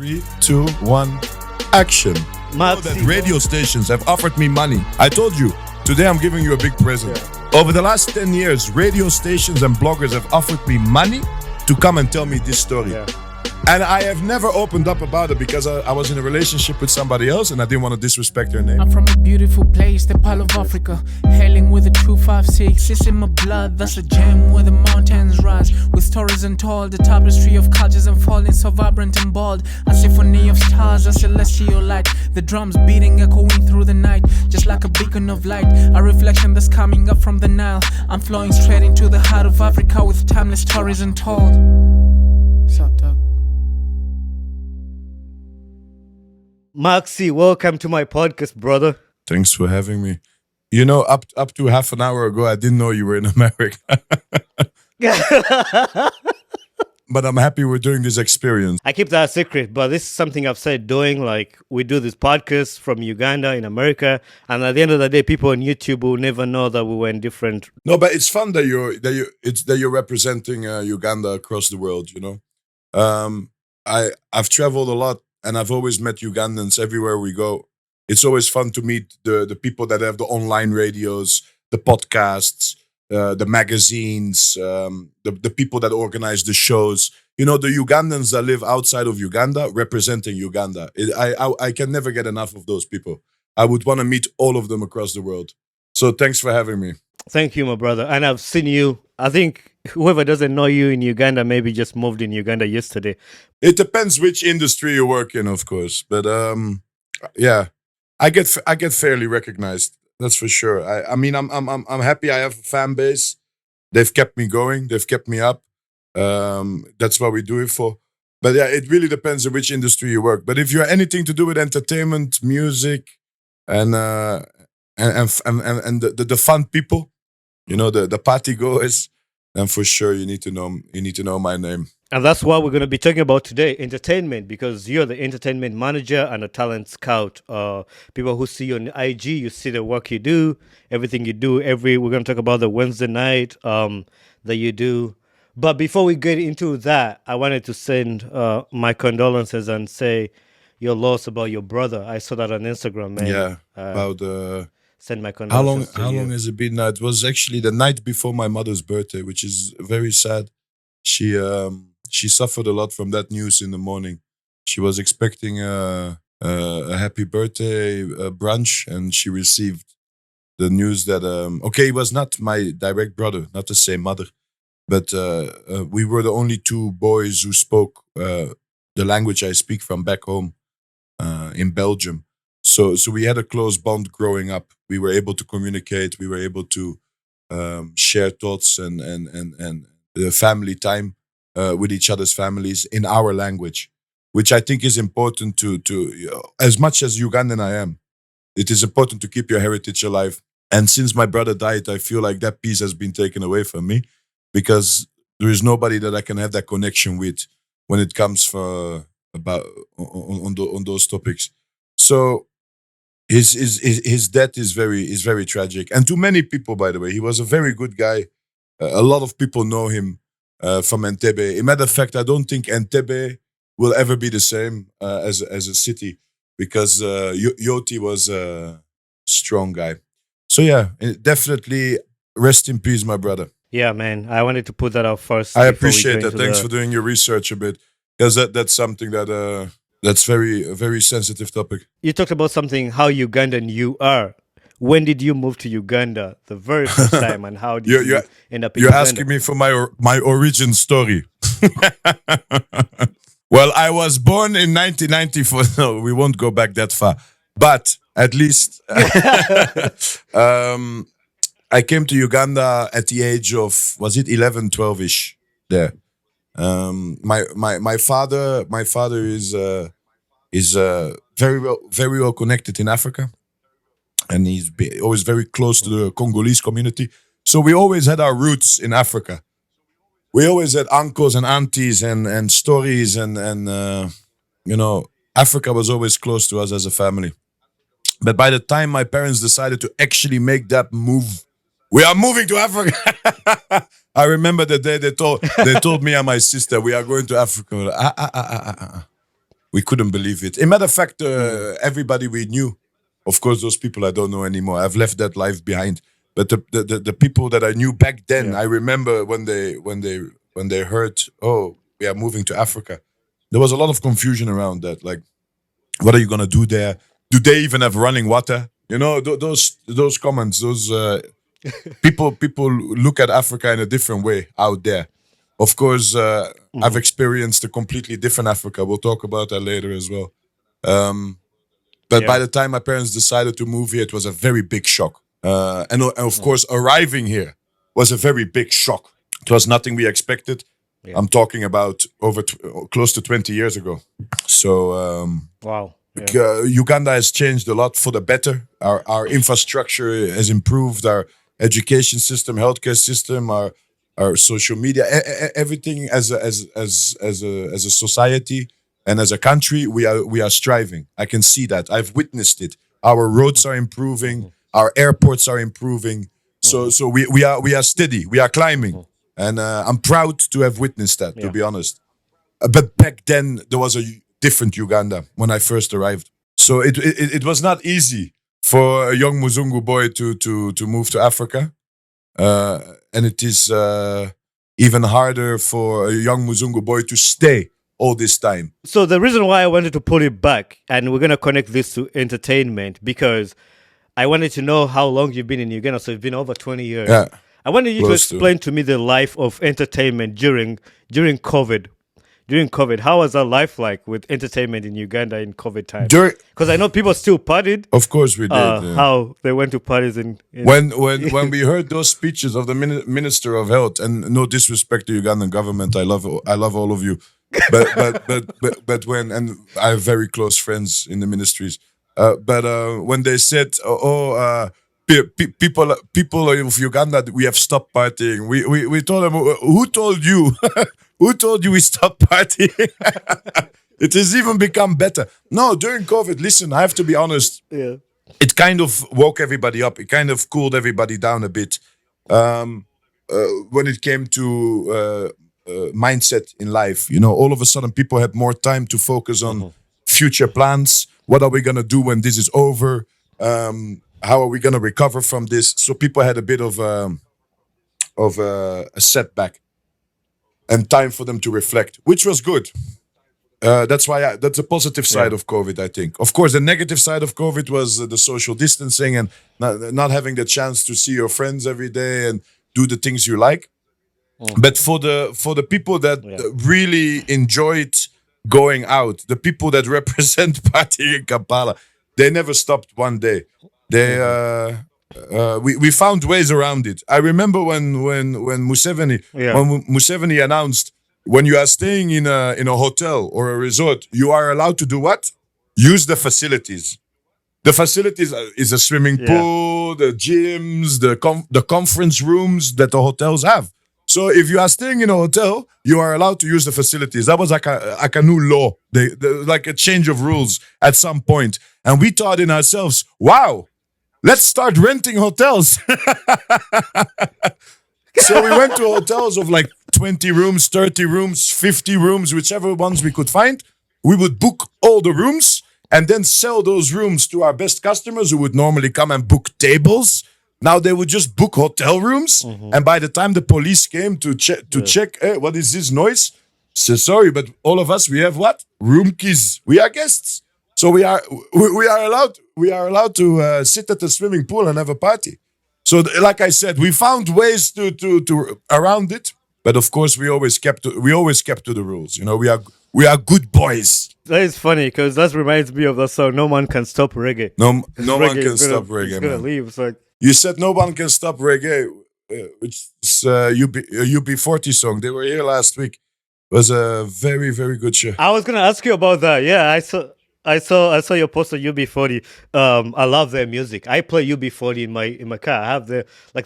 3, 2, 1, action. Maxxie, Radio stations have offered me money. I told you, today I'm giving you a big present. Yeah. Over the last 10 years, radio stations and bloggers have offered me money to come and tell me this story. Yeah. And I have never opened up about it because I was in a relationship with somebody else and I didn't want to disrespect her name. I'm from a beautiful place, the Pearl of Africa. Hailing with a 256, it's in my blood. That's a gem where the mountains rise. With stories untold, the tapestry of cultures unfolding, so vibrant and bold. A symphony of stars, a celestial light. The drums beating, echoing through the night. Just like a beacon of light, a reflection that's coming up from the Nile. I'm flowing straight into the heart of Africa with timeless stories untold. What's up, Doug? Maxxie, welcome to my podcast, brother. Thanks for having me. You know, up to half an hour ago, I didn't know you were in America. But I'm happy we're doing this experience. I keep that secret, but this is something I've said doing. Like, we do this podcast from Uganda in America, and at the end of the day, people on YouTube will never know that we were in different. No, but it's fun that you're representing Uganda across the world. You know, I've traveled a lot. And I've always met Ugandans everywhere we go. It's always fun to meet the people that have the online radios, the podcasts, the magazines, the people that organize the shows. You know, the Ugandans that live outside of Uganda representing Uganda. I can never get enough of those people. I would want to meet all of them across the world. So thanks for having me. Thank you, my brother. And I've seen you. I think whoever doesn't know you in Uganda maybe just moved in Uganda yesterday. It depends which industry you work in, of course. But yeah, I get fairly recognized. That's for sure. I mean, I'm happy. I have a fan base. They've kept me going. They've kept me up. That's what we do it for. But yeah, it really depends on which industry you work. But if you're anything to do with entertainment, music, and the fun people, you know, the party goers, then for sure you need to know my name. And that's what we're going to be talking about today, entertainment, because you're the entertainment manager and a talent scout. People who see you on IG, you see the work you do, everything you do. We're going to talk about the Wednesday night that you do. But before we get into that, I wanted to send my condolences and say your loss about your brother. I saw that on Instagram, man. Yeah, about send my condolences. How long has it been now? It was actually the night before my mother's birthday, which is very sad. She suffered a lot from that news in the morning. She was expecting a happy birthday brunch, and she received the news that he was not my direct brother, not the same mother, but we were the only two boys who spoke the language I speak from back home in Belgium. So we had a close bond growing up. We were able to communicate. We were able to share thoughts and family time with each other's families in our language, which I think is important to as much as Ugandan I am, it is important to keep your heritage alive. And since my brother died, I feel like that piece has been taken away from me because there is nobody that I can have that connection with when it comes on those topics. So his death is very tragic, and to many people, by the way, he was a very good guy. A lot of people know him from Entebbe. As a matter of fact, I don't think Entebbe will ever be the same as a city because Yoti was a strong guy. So yeah, definitely rest in peace, my brother. Yeah, man. I wanted to put that out first. I appreciate that. Thanks for doing your research a bit because that's something that that's a very sensitive topic. You talked about something, how Ugandan you are. When did you move to Uganda the very first time, and how did you end up in Uganda? You're asking me for my origin story. Well, I was born in 1994. No, we won't go back that far. But at least I came to Uganda at the age of, was it 11, 12-ish there. My father is very well connected in Africa. And he's always very close to the Congolese community. So we always had our roots in Africa. We always had uncles and aunties and stories and you know, Africa was always close to us as a family. But by the time my parents decided to actually make that move, we are moving to Africa. I remember the day they told me and my sister, we are going to Africa. We couldn't believe it. A matter of fact, everybody we knew, of course, those people I don't know anymore. I've left that life behind. But the people that I knew back then, I remember when they heard, oh, we are moving to Africa. There was a lot of confusion around that. Like, what are you gonna do there? Do they even have running water? You know, those comments. Those people look at Africa in a different way out there. Of course, I've experienced a completely different Africa. We'll talk about that later as well. But by the time my parents decided to move here, it was a very big shock. And of course, arriving here was a very big shock. It was nothing we expected. Yeah. I'm talking about close to 20 years ago. So, wow. Yeah. Uganda has changed a lot for the better. Our infrastructure has improved. Our education system, healthcare system, our social media, everything as a society and as a country, we are striving. I can see that. I've witnessed it. Our roads are improving. Our airports are improving. So we are steady. We are climbing, and I'm proud to have witnessed that. To be honest, but back then there was a different Uganda when I first arrived. So it was not easy for a young Muzungu boy to move to Africa. And it is even harder for a young Muzungu boy to stay all this time. So the reason why I wanted to pull it back, and we're going to connect this to entertainment, because I wanted to know how long you've been in Uganda. So it's been over 20 years. Yeah, I wanted you to explain to me the life of entertainment during COVID. During COVID, how was our life like with entertainment in Uganda in COVID time? Because I know people still partied. Of course we did. How they went to parties in when we heard those speeches of the Minister of Health, and no disrespect to Ugandan government, I love all of you, but when, and I have very close friends in the ministries, but when they said, people of Uganda, we have stopped partying. We told them, who told you? Who told you we stopped partying? It has even become better. No, during COVID, listen, I have to be honest. Yeah. It kind of woke everybody up. It kind of cooled everybody down a bit. When it came to mindset in life, you know, all of a sudden people had more time to focus on future plans. What are we going to do when this is over? How are we going to recover from this? So people had a bit of a setback and time for them to reflect, which was good. That's a positive side of COVID, I think. Of course, the negative side of COVID was the social distancing and not having the chance to see your friends every day and do the things you like. But for the people that really enjoyed going out, the people that represent partying in Kampala, they never stopped one day. We found ways around it. I remember when Museveni announced, when you are staying in a hotel or a resort, you are allowed to do what? Use the facilities. The facilities is a swimming pool, the gyms, the conference rooms that the hotels have. So if you are staying in a hotel, you are allowed to use the facilities. That was like a new law, like a change of rules at some point. And we thought in ourselves, wow, let's start renting hotels. So we went to hotels of like 20 rooms, 30 rooms, 50 rooms, whichever ones we could find. We would book all the rooms and then sell those rooms to our best customers who would normally come and book tables. Now they would just book hotel rooms. And by the time the police came to check, hey, what is this noise? So sorry, but all of us, we have what? Room keys. We are guests. So we are allowed to sit at the swimming pool and have a party. So like I said, we found ways to around it, but of course we always kept to the rules. You know, we are good boys. That is funny because that reminds me of the song "No Man Can Stop Reggae." No one can stop reggae. It's gonna leave. It's like you said, no one can stop reggae, which is a UB40 song. They were here last week. It was a very, very good show. I was gonna ask you about that. Yeah, I saw your post on UB40. I love their music. I play UB40 in my car. I have the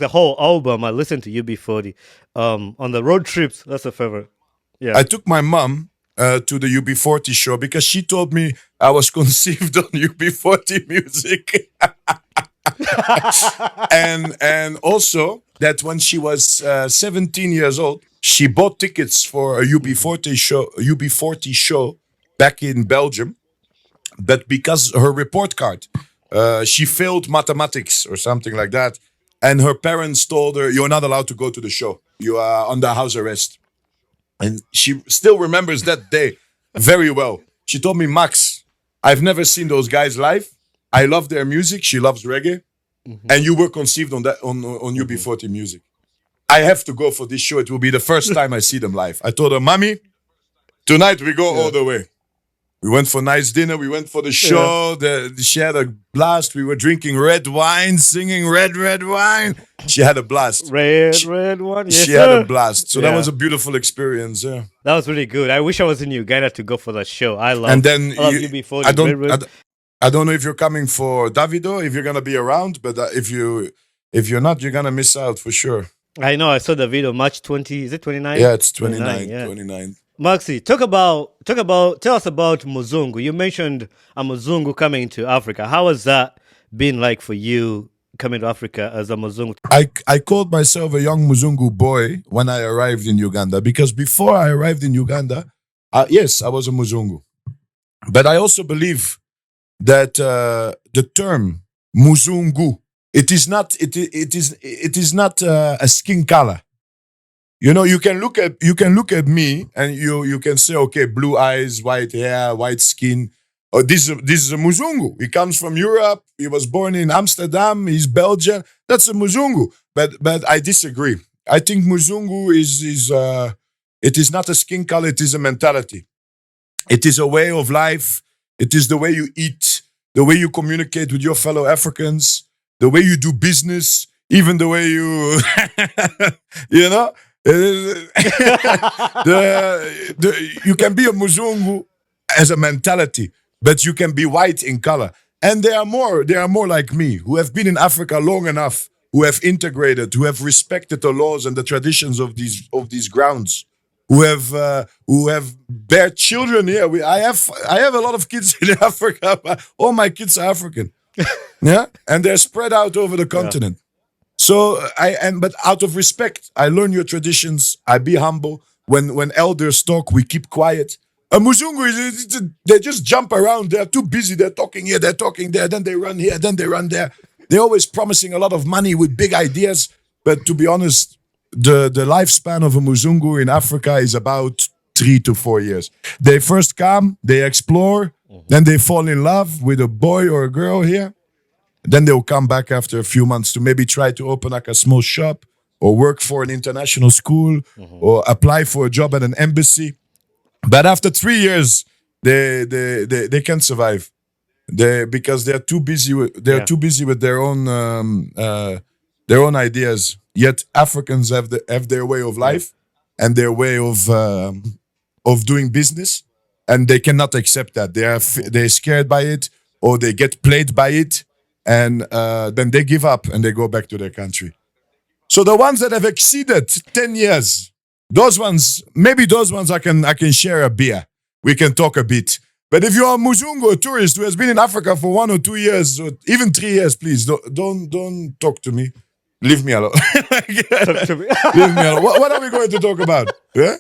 whole album. I listen to UB40. On the road trips, that's a favorite. Yeah. I took my mom to the UB40 show because she told me I was conceived on UB40 music. and also that when she was 17 years old, she bought tickets for a UB40 show back in Belgium, but because her report card, she failed mathematics or something like that, and her parents told her, "You're not allowed to go to the show. You are under house arrest." And she still remembers that day very well. She told me, "Max, I've never seen those guys live. I love their music." She loves reggae, and you were conceived on that on UB40 music. I have to go for this show. It will be the first time I see them live. I told her, "Mommy, tonight we go all the way." We went for nice dinner. We went for the show. She had a blast. We were drinking red wine, singing red wine. She had a blast. Red one. Yes, She sir. had a blast. So that Yeah. was a beautiful experience. Yeah. That was really good. I wish I was in Uganda to go for that show. I love. And then I love UB40. I don't know if you're coming for Davido, if you're gonna be around, but if you're not, you're gonna miss out for sure. I know. I saw the video. March 20. Is it 29? Yeah, it's 29. Yeah. 29. Maxxie, tell us about Muzungu. You mentioned a Muzungu coming to Africa. How has that been like for you coming to Africa as a Muzungu? I called myself a young Muzungu boy when I arrived in Uganda, because before I arrived in Uganda, yes, I was a Muzungu. But I also believe that the term Muzungu, it is not a skin color. You know, you can look at me and you can say, okay, blue eyes, white hair, white skin. Oh, this is a Muzungu. He comes from Europe. He was born in Amsterdam. He's Belgian. That's a Muzungu. But I disagree. I think Muzungu it is not a skin color. It is a mentality. It is a way of life. It is the way you eat, the way you communicate with your fellow Africans, the way you do business, even the way you, you know. You can be a Muzungu as a mentality, but you can be white in color. And there are more like me who have been in Africa long enough, who have integrated, who have respected the laws and the traditions of these grounds, who have bear children here. I have a lot of kids in Africa. All my kids are African, yeah, and they're spread out over the continent. So but out of respect, I learn your traditions. I be humble. When elders talk, we keep quiet. A Muzungu, they just jump around. They're too busy. They're talking here, they're talking there. Then they run here, then they run there. They're always promising a lot of money with big ideas. But to be honest, the lifespan of a Muzungu in Africa is about 3 to 4 years. They first come, they explore, then they fall in love with a boy or a girl here. Then they'll come back after a few months to maybe try to open like a small shop or work for an international school or apply for a job at an embassy. But after 3 years, they can't survive. Because they're too busy with their own ideas. Yet Africans have their way of life and their way of doing business, and they cannot accept that. They're scared by it, or they get played by it. And then they give up and they go back to their country. So the ones that have exceeded 10 years, those ones I can share a beer. We can talk a bit. But if you're a Muzungu, a tourist who has been in Africa for 1 or 2 years, or even 3 years, please don't talk to me. Leave me alone. Talk to me. Leave me alone. What are we going to talk about? Yeah?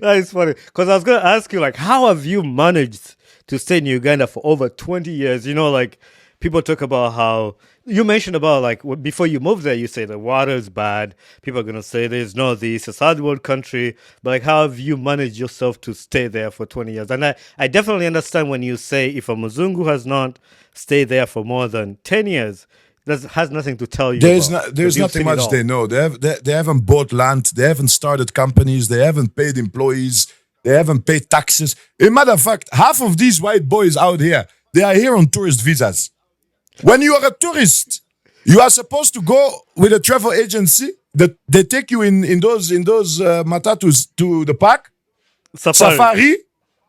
That is funny. Because I was going to ask you, like, how have you managed to stay in Uganda for over 20 years? You know, like, people talk about how you mentioned about, like, before you moved there, you say the water is bad. People are going to say there's no this, it's a third world country. But, like, how have you managed yourself to stay there for 20 years? And I definitely understand when you say if a Muzungu has not stayed there for more than 10 years, that has nothing to tell you. There's nothing much they know. They haven't bought land. They haven't started companies. They haven't paid employees. They haven't paid taxes. As a matter of fact, half of these white boys out here, they are here on tourist visas. When you are a tourist, you are supposed to go with a travel agency that they take you in those matatus to the park. Safari.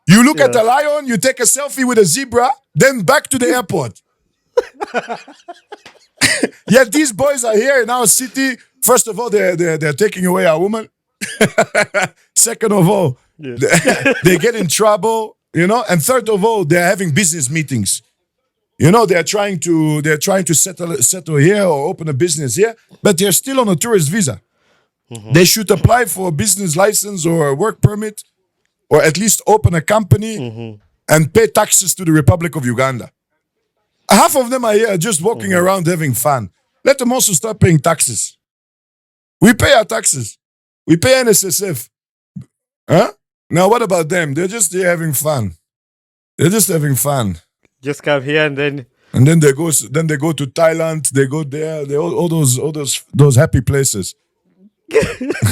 You look at a lion, you take a selfie with a zebra, then back to the airport. Yet these boys are here in our city. First of all, they're taking away our woman. Second of all, they get in trouble, you know. And third of all, they're having business meetings. You know, they're trying to settle here or open a business here, but they're still on a tourist visa. They should apply for a business license or a work permit. or at least open a company and pay taxes to the Republic of Uganda. Half of them are here just walking around having fun. Let them also start paying taxes. We pay our taxes. We pay NSSF. Huh? Now what about them? They're just here having fun. They're just having fun. Just come here and then they go to Thailand, they go there, they all those happy places.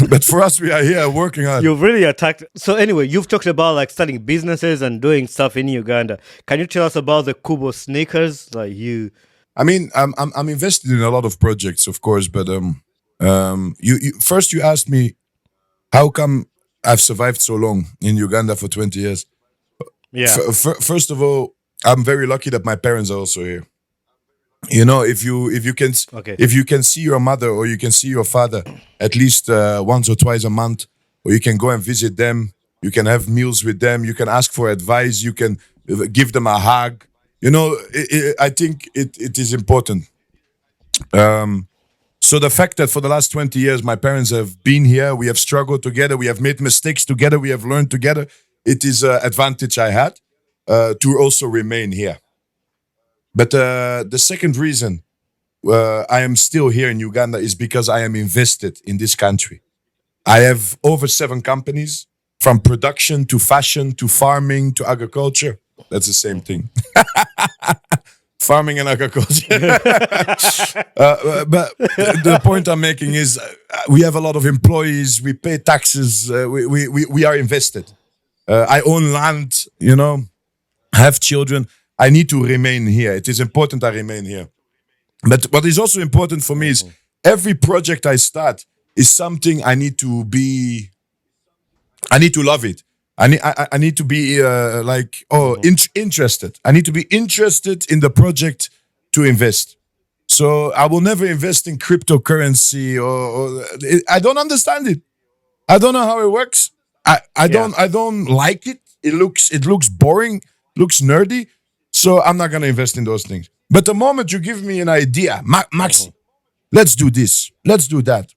But for us, we are here working hard. you've really attacked. So anyway, you've talked about like starting businesses and doing stuff in Uganda. Can you tell us about the Kubo sneakers? Like you I mean, I'm invested in a lot of projects, of course, but you asked me how come I've survived so long in Uganda for 20 years. Yeah. First of all, I'm very lucky that my parents are also here. You know, if you can see your mother or you can see your father at least once or twice a month, or you can go and visit them, you can have meals with them, you can ask for advice, you can give them a hug. You know, I think it is important. So the fact that for the last 20 years, my parents have been here, we have struggled together, we have made mistakes together, we have learned together, it is an advantage I had to also remain here. But the second reason I am still here in Uganda is because I am invested in this country. I have over 7 companies, from production to fashion to farming to agriculture. That's the same thing. Farming and agriculture. But the point I'm making is we have a lot of employees, we pay taxes, we are invested. I own land, you know, have children. I need to remain here. It is important I remain here. But what is also important for me is every project I start is something I need to love it. I need to be interested. I need to be interested in the project to invest. So I will never invest in cryptocurrency or I don't understand it. I don't know how it works. I don't like it. It looks boring, looks nerdy. So I'm not gonna invest in those things. But the moment you give me an idea, Maxxie, let's do this, let's do that.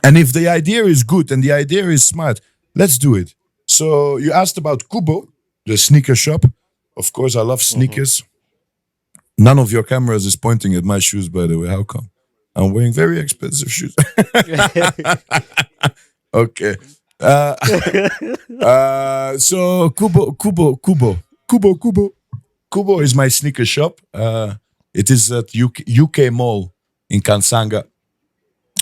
And if the idea is good and the idea is smart, let's do it. So you asked about Kubo, the sneaker shop. Of course, I love sneakers. None of your cameras is pointing at my shoes, by the way. How come? I'm wearing very expensive shoes. Okay. So Kubo is my sneaker shop. It is at UK Mall in Kansanga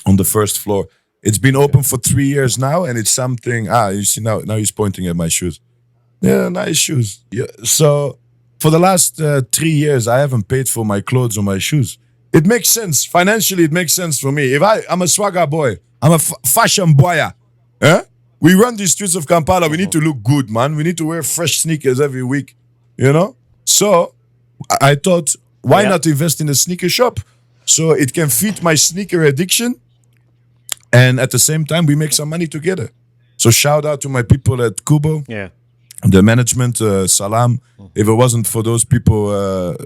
on the first floor. It's been open for 3 years now, and it's something. You see now he's pointing at my shoes. Yeah, nice shoes. Yeah. So for the last 3 years, I haven't paid for my clothes or my shoes. It makes sense financially. It makes sense for me. If I'm a swagger boy, I'm a fashion boy. We run the streets of Kampala. We need to look good, man. We need to wear fresh sneakers every week. You know. So I thought, why not invest in a sneaker shop so it can feed my sneaker addiction? And at the same time, we make some money together. So shout out to my people at Kubo. Yeah. The management, salam. If it wasn't for those people,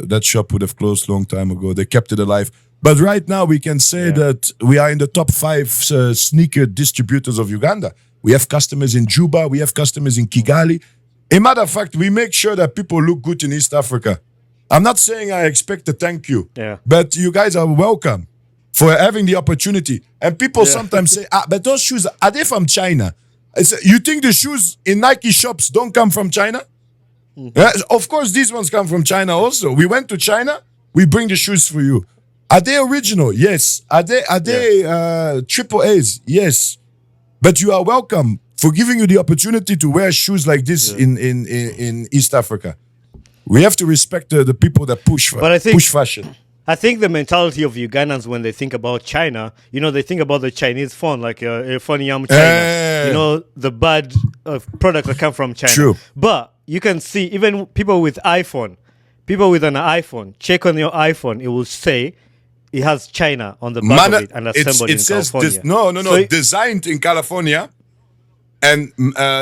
that shop would have closed a long time ago. They kept it alive. But right now, we can say that we are in the top 5 sneaker distributors of Uganda. We have customers in Juba. We have customers in Kigali. A matter of fact, we make sure that people look good in East Africa. I'm not saying I expect a thank you. But you guys are welcome for having the opportunity. And people sometimes say, but those shoes, are they from China? You think the shoes in Nike shops don't come from China? Of course, these ones come from China also. We went to China, we bring the shoes for you. Are they original? Yes. Are they triple A's? Yes. But you are welcome for giving you the opportunity to wear shoes like this in East Africa. We have to respect the people that push fashion. I think the mentality of Ugandans when they think about China, you know, they think about the Chinese phone, like phone yam China. You know, the bad product that come from China. True. But you can see even people with iPhone, people with an iPhone, check on your iPhone, it will say it has China on the back of it and assembled in California. No, designed in California and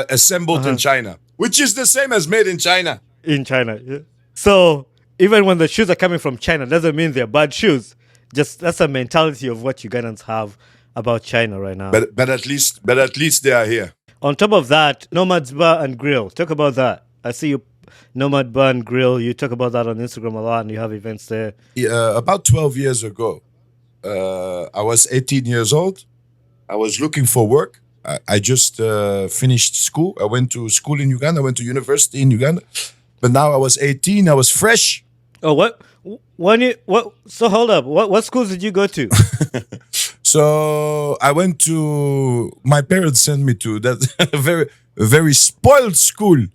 assembled in China, which is the same as made in China. In China, yeah. So even when the shoes are coming from China, doesn't mean they're bad shoes. Just that's a mentality of what Ugandans have about China right now. But at least they are here. On top of that, Nomad's Bar and Grill. Talk about that. I see you, Nomad Bar and Grill. You talk about that on Instagram a lot, and you have events there. About 12 years ago, I was 18 years old. I was looking for work. I just finished school. I went to school in Uganda. I went to university in Uganda. But now I was 18. I was fresh. Oh, what? So hold up. What schools did you go to? So I went to. My parents sent me to that very spoiled school.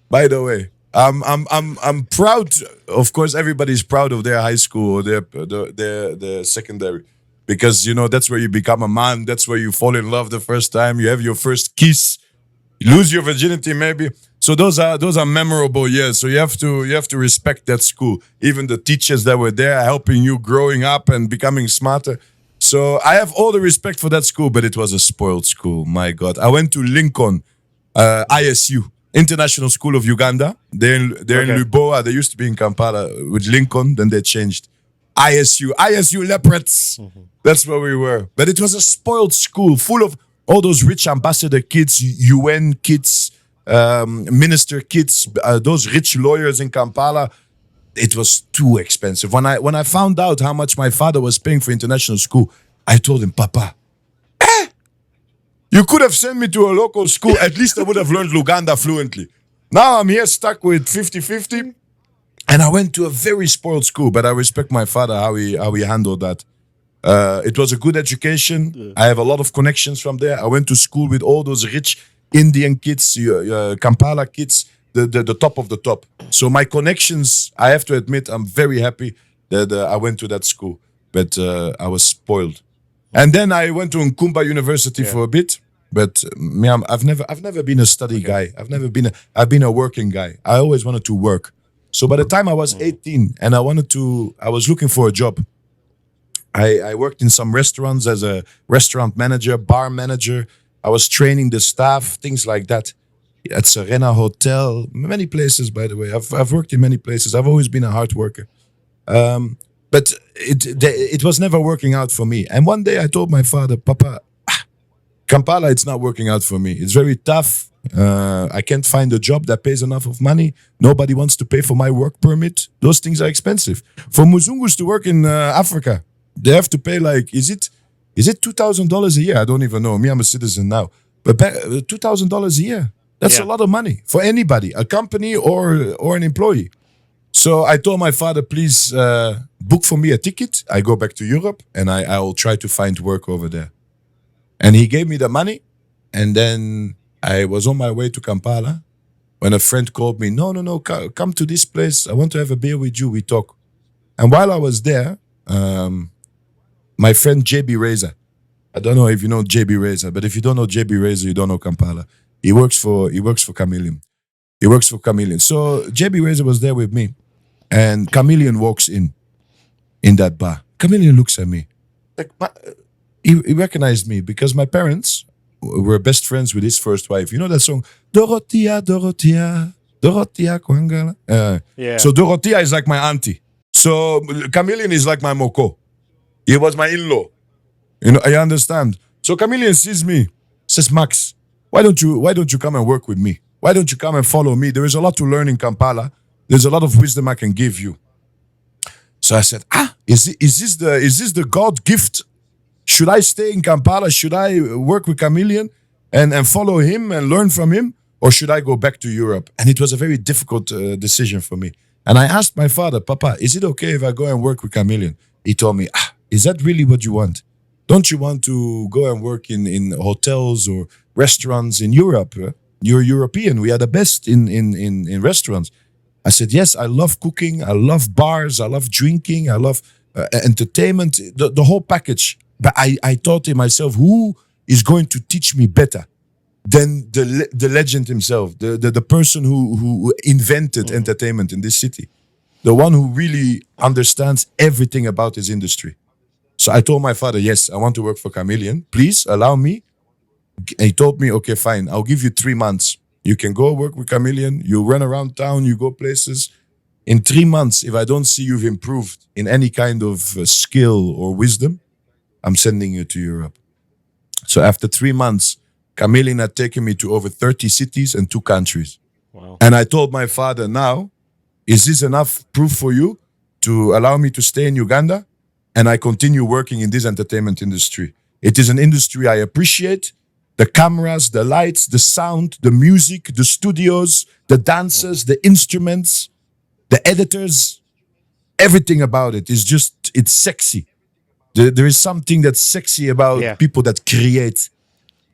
By the way, I'm proud. Of course, everybody's proud of their high school or their secondary, because that's where you become a man. That's where you fall in love the first time. You have your first kiss. You lose your virginity, maybe. So those are memorable years. So you have to respect that school. Even the teachers that were there helping you growing up and becoming smarter. So I have all the respect for that school, but it was a spoiled school. My God, I went to Lincoln, ISU, International School of Uganda. They're in Luboa. They used to be in Kampala with Lincoln. Then they changed. ISU Leopards. Mm-hmm. That's where we were. But it was a spoiled school full of all those rich ambassador kids, UN kids, minister kids, those rich lawyers in Kampala. It was too expensive. When I found out how much my father was paying for international school, I told him, Papa, you could have sent me to a local school. At least I would have learned Luganda fluently. Now I'm here stuck with 50-50. And I went to a very spoiled school, but I respect my father, how he handled that. It was a good education. Yeah. I have a lot of connections from there. I went to school with all those rich Indian kids, Kampala kids, the top of the top. So my connections, I have to admit, I'm very happy that I went to that school. But I was spoiled. And then I went to Nkumba University for a bit. But I've never been a study guy. I've been a working guy. I always wanted to work. So by the time I was 18 and I was looking for a job. I worked in some restaurants as a restaurant manager, bar manager. I was training the staff, things like that. At Serena Hotel, many places, by the way. I've worked in many places. I've always been a hard worker. But it was never working out for me. And one day I told my father, Papa, Kampala, it's not working out for me. It's very tough. I can't find a job that pays enough of money. Nobody wants to pay for my work permit. Those things are expensive. For Muzungus to work in Africa, they have to pay is it $2,000 a year? I don't even know. Me, I'm a citizen now. But $2,000 a year, that's a lot of money for anybody, a company or an employee. So I told my father, please book for me a ticket. I go back to Europe and I will try to find work over there. And he gave me the money. And then I was on my way to Kampala when a friend called me, no, come to this place. I want to have a beer with you. We talk. And while I was there, my friend JB Razor, I don't know if you know JB Razor, but if you don't know JB Razor, you don't know Kampala. He works for Chameleon. So JB Razor was there with me, and Chameleon walks in that bar. Chameleon looks at me. He recognized me because my parents were best friends with his first wife. You know that song? Dorothea, Kwangala. So Dorothea is like my auntie. So Chameleon is like my moko. He was my in-law. I understand. So Chameleon sees me, says, Max, why don't you come and work with me? Why don't you come and follow me? There is a lot to learn in Kampala. There's a lot of wisdom I can give you. So I said, is this the God gift? Should I stay in Kampala? Should I work with Chameleon and follow him and learn from him? Or should I go back to Europe? And it was a very difficult decision for me. And I asked my father, Papa, is it okay if I go and work with Chameleon? He told me, is that really what you want? Don't you want to go and work in hotels or restaurants in Europe? You're European. We are the best in restaurants. I said, yes, I love cooking. I love bars. I love drinking. I love entertainment, the whole package. But I thought to myself, who is going to teach me better than the legend himself, the person who invented entertainment in this city, the one who really understands everything about his industry. So I told my father, yes, I want to work for Chameleon. Please allow me. He told me, okay, fine. I'll give you 3 months. You can go work with Chameleon. You run around town. You go places. In 3 months, if I don't see you've improved in any kind of skill or wisdom, I'm sending you to Europe. So after 3 months, Chameleon had taken me to over 30 cities and 2 countries. Wow. And I told my father, now, is this enough proof for you to allow me to stay in Uganda? And I continue working in this entertainment industry. It is an industry I appreciate. The cameras, the lights, the sound, the music, the studios, the dancers, the instruments, the editors, everything about it is just, it's sexy. There is something that's sexy about people that create.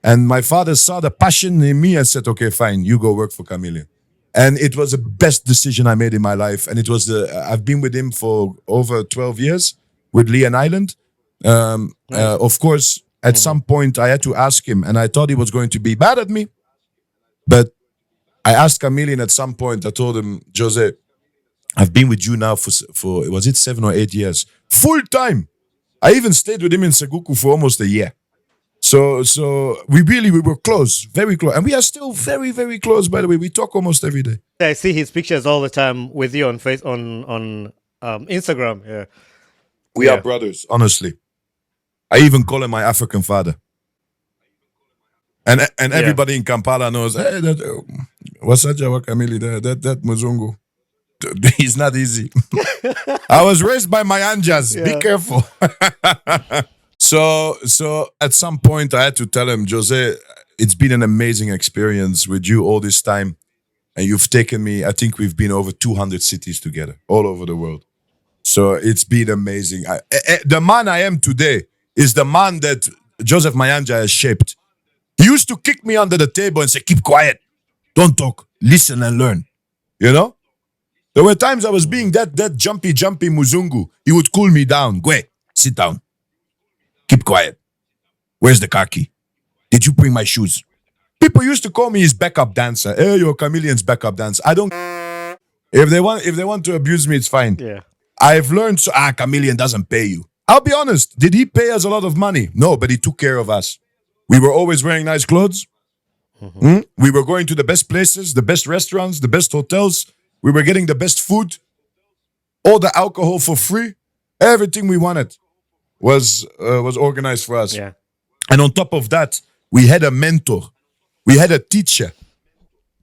And my father saw the passion in me and said, okay, fine, you go work for Chameleon. And it was the best decision I made in my life. And it was I've been with him for over 12 years with Leon Island. Of course, at some point I had to ask him, and I thought he was going to be mad at me. But I asked Chameleon at some point, I told him, Jose, I've been with you now for was it 7 or 8 years? Full time. I even stayed with him in Seguku for almost a year. So we were close, very close. And we are still very, very close, by the way. We talk almost every day. I see his pictures all the time with you on Instagram. Yeah. We are brothers, honestly. I even call him my African father. And everybody in Kampala knows, hey, what's that Chameleon, that Muzungu. He's not easy. I was raised by my anjas. Be careful. So at some point I had to tell him, Jose, it's been an amazing experience with you all this time. And you've taken me, I think we've been over 200 cities together, all over the world. So it's been amazing. The man I am today is the man that Joseph Mayanja has shaped. He used to kick me under the table and say, keep quiet. Don't talk. Listen and learn. You know? There were times I was being that jumpy Muzungu. He would cool me down. Go ahead, sit down. Keep quiet. Where's the car key? Did you bring my shoes? People used to call me his backup dancer. Hey, you're Chameleon's backup dancer. I don't. If they want to abuse me, it's fine. Yeah. I've learned. Chameleon doesn't pay you. I'll be honest. Did he pay us a lot of money? No, but he took care of us. We were always wearing nice clothes. We were going to the best places, the best restaurants, the best hotels. We were getting the best food. All the alcohol for free. Everything we wanted was organized for us. Yeah. And on top of that, we had a mentor. We had a teacher,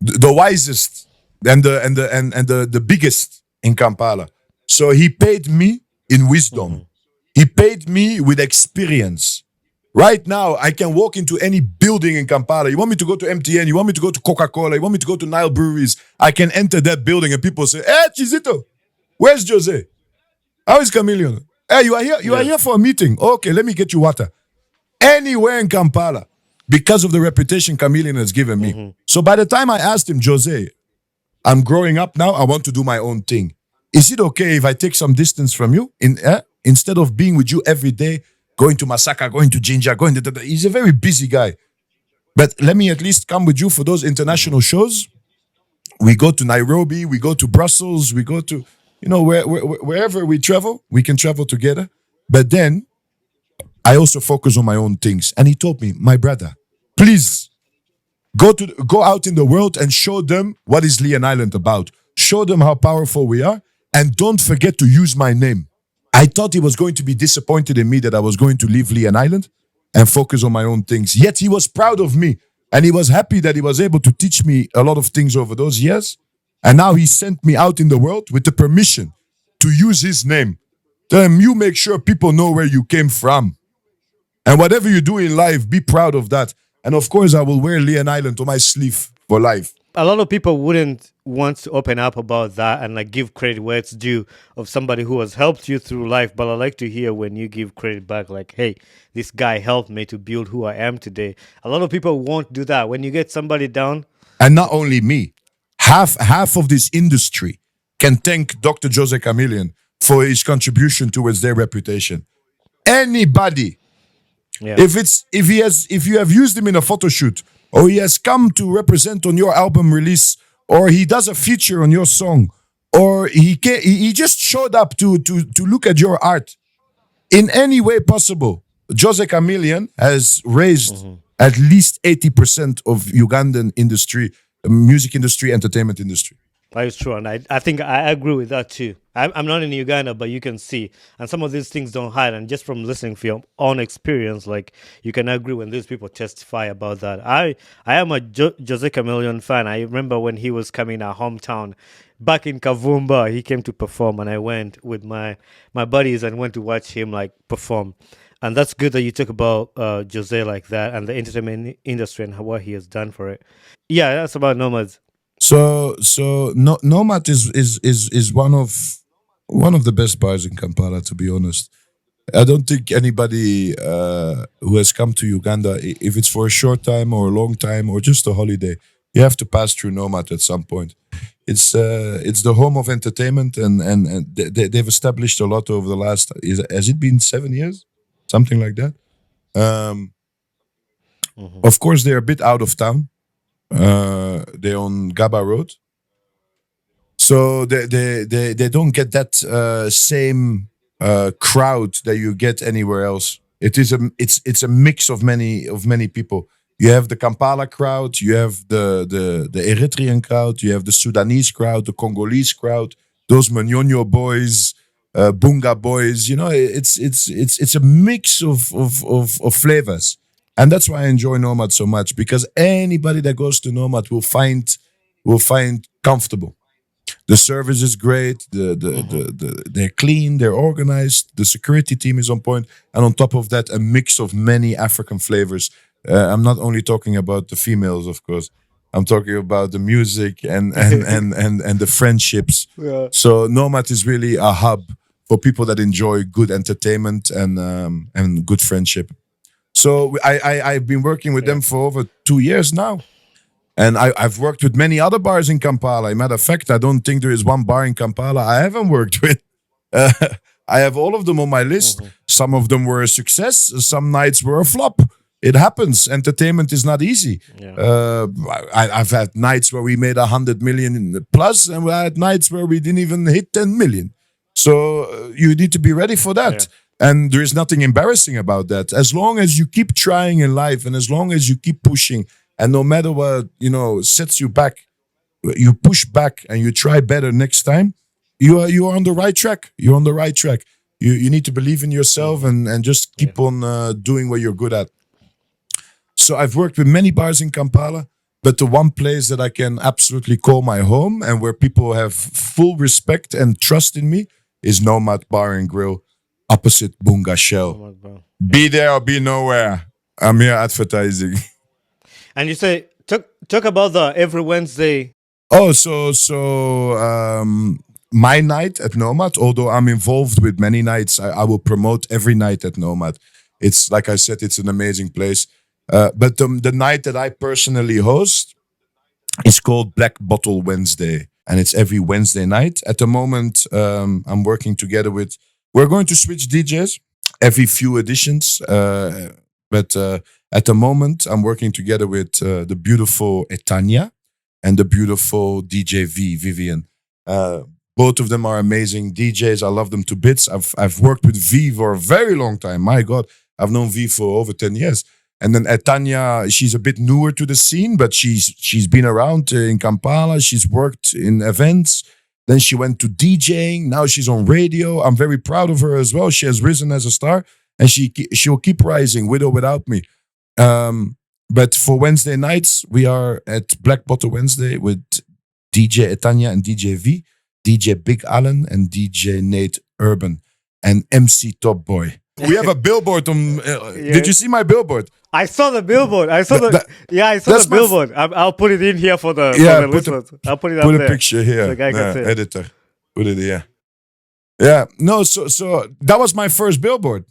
the wisest and the biggest in Kampala. So he paid me in wisdom. He paid me with experience. Right now, I can walk into any building in Kampala. You want me to go to MTN? You want me to go to Coca-Cola? You want me to go to Nile Breweries? I can enter that building and people say, hey, Chizito, where's Jose? How is Chameleon? Hey, you are here? You are here for a meeting. Okay, let me get you water. Anywhere in Kampala, because of the reputation Chameleon has given me. So by the time I asked him, Jose, I'm growing up now. I want to do my own thing. Is it okay if I take some distance from you instead of being with you every day, going to Masaka, going to Jinja, going to... He's a very busy guy. But let me at least come with you for those international shows. We go to Nairobi, we go to Brussels, we go to, wherever we travel, we can travel together. But then I also focus on my own things. And he told me, my brother, please go out in the world and show them what is Leon Island about. Show them how powerful we are. And don't forget to use my name. I thought he was going to be disappointed in me that I was going to leave Leon Island and focus on my own things. Yet he was proud of me. And he was happy that he was able to teach me a lot of things over those years. And now he sent me out in the world with the permission to use his name. Tell him, you make sure people know where you came from. And whatever you do in life, be proud of that. And of course, I will wear Leon Island on my sleeve for life. A lot of people wouldn't want to open up about that and give credit where it's due of somebody who has helped you through life. But I like to hear when you give credit back, like, hey, this guy helped me to build who I am today. A lot of people won't do that. When you get somebody down. And not only me, half of this industry can thank Dr. Jose Chameleon for his contribution towards their reputation. Anybody. Yeah. If you have used him in a photo shoot, or he has come to represent on your album release, or he does a feature on your song, or he just showed up to look at your art in any way possible. Jose Chameleon has raised at least 80% of Ugandan industry, music industry, entertainment industry. That is true, and I think I agree with that too. I'm not in Uganda, but you can see, and some of these things don't hide. And just from listening to your own experience, like you can agree when these people testify about that. I am a Jose Chameleon fan. I remember when he was coming our hometown, back in Kavumba, he came to perform, and I went with my buddies and went to watch him like perform. And that's good that you talk about Jose like that and the entertainment industry and what he has done for it. Yeah, that's about Nomads. So no, Nomad is one of the best bars in Kampala. To be honest, I don't think anybody who has come to Uganda, if it's for a short time or a long time or just a holiday, you have to pass through Nomad at some point. It's the home of entertainment, and they've established a lot over the last. Has it been 7 years, something like that? Um, of course, they're a bit out of town. They're on Gaba Road, so they don't get that same crowd that you get anywhere else. It's a mix of many people. You have the Kampala crowd, you have the Eritrean crowd, you have the Sudanese crowd, the Congolese crowd, those Manyonyo boys, Bunga boys. You know, it's a mix of flavors, and that's why I enjoy Nomad so much, because anybody that goes to Nomad will find comfortable. The service is great. They're clean. They're organized. The security team is on point, and on top of that, a mix of many African flavors. I'm not only talking about the females, of course. I'm talking about the music and the friendships. Yeah. So Nomad is really a hub for people that enjoy good entertainment and good friendship. So I've been working with them for over 2 years now. And I've worked with many other bars in Kampala. Matter of fact, I don't think there is one bar in Kampala I haven't worked with. Uh, I have all of them on my list. Some of them were a success. Some nights were a flop. It happens. Entertainment is not easy. Yeah. I've had nights where we made 100 million plus, and we had nights where we didn't even hit 10 million. So you need to be ready for that. And there is nothing embarrassing about that. As long as you keep trying in life, and as long as you keep pushing, and no matter what, sets you back, you push back and you try better next time, you are on the right track. You're on the right track. You need to believe in yourself and just keep on doing what you're good at. So I've worked with many bars in Kampala, but the one place that I can absolutely call my home and where people have full respect and trust in me is Nomad Bar and Grill, opposite Bunga Shell. Be there or be nowhere. I'm here advertising. And you say talk about the every Wednesday. Oh, so my night at Nomad, although I'm involved with many nights, I will promote every night at Nomad. It's like I said, it's an amazing place. But the night that I personally host is called Black Bottle Wednesday, and it's every Wednesday night. At the moment, I'm working together with. We're going to switch DJs every few editions, but at the moment, I'm working together with the beautiful Etania and the beautiful DJ Vivian. Both of them are amazing DJs. I love them to bits. I've worked with V for a very long time. My God, I've known V for over 10 years. And then Etania, she's a bit newer to the scene, but she's been around in Kampala. She's worked in events. Then she went to DJing. Now she's on radio. I'm very proud of her as well. She has risen as a star, and she'll keep rising with or without me. But for Wednesday nights, we are at Black Bottle Wednesday with DJ Etania and DJ V, DJ Big Allen and DJ Nate Urban, and MC Top Boy. We have a billboard on. Did you see my billboard? I saw the billboard. I saw the billboard. I'll put it in here for the listeners. I'll put it up there. Put a picture here. So the guy can see it. Editor. Put it here. Yeah. No, so that was my first billboard.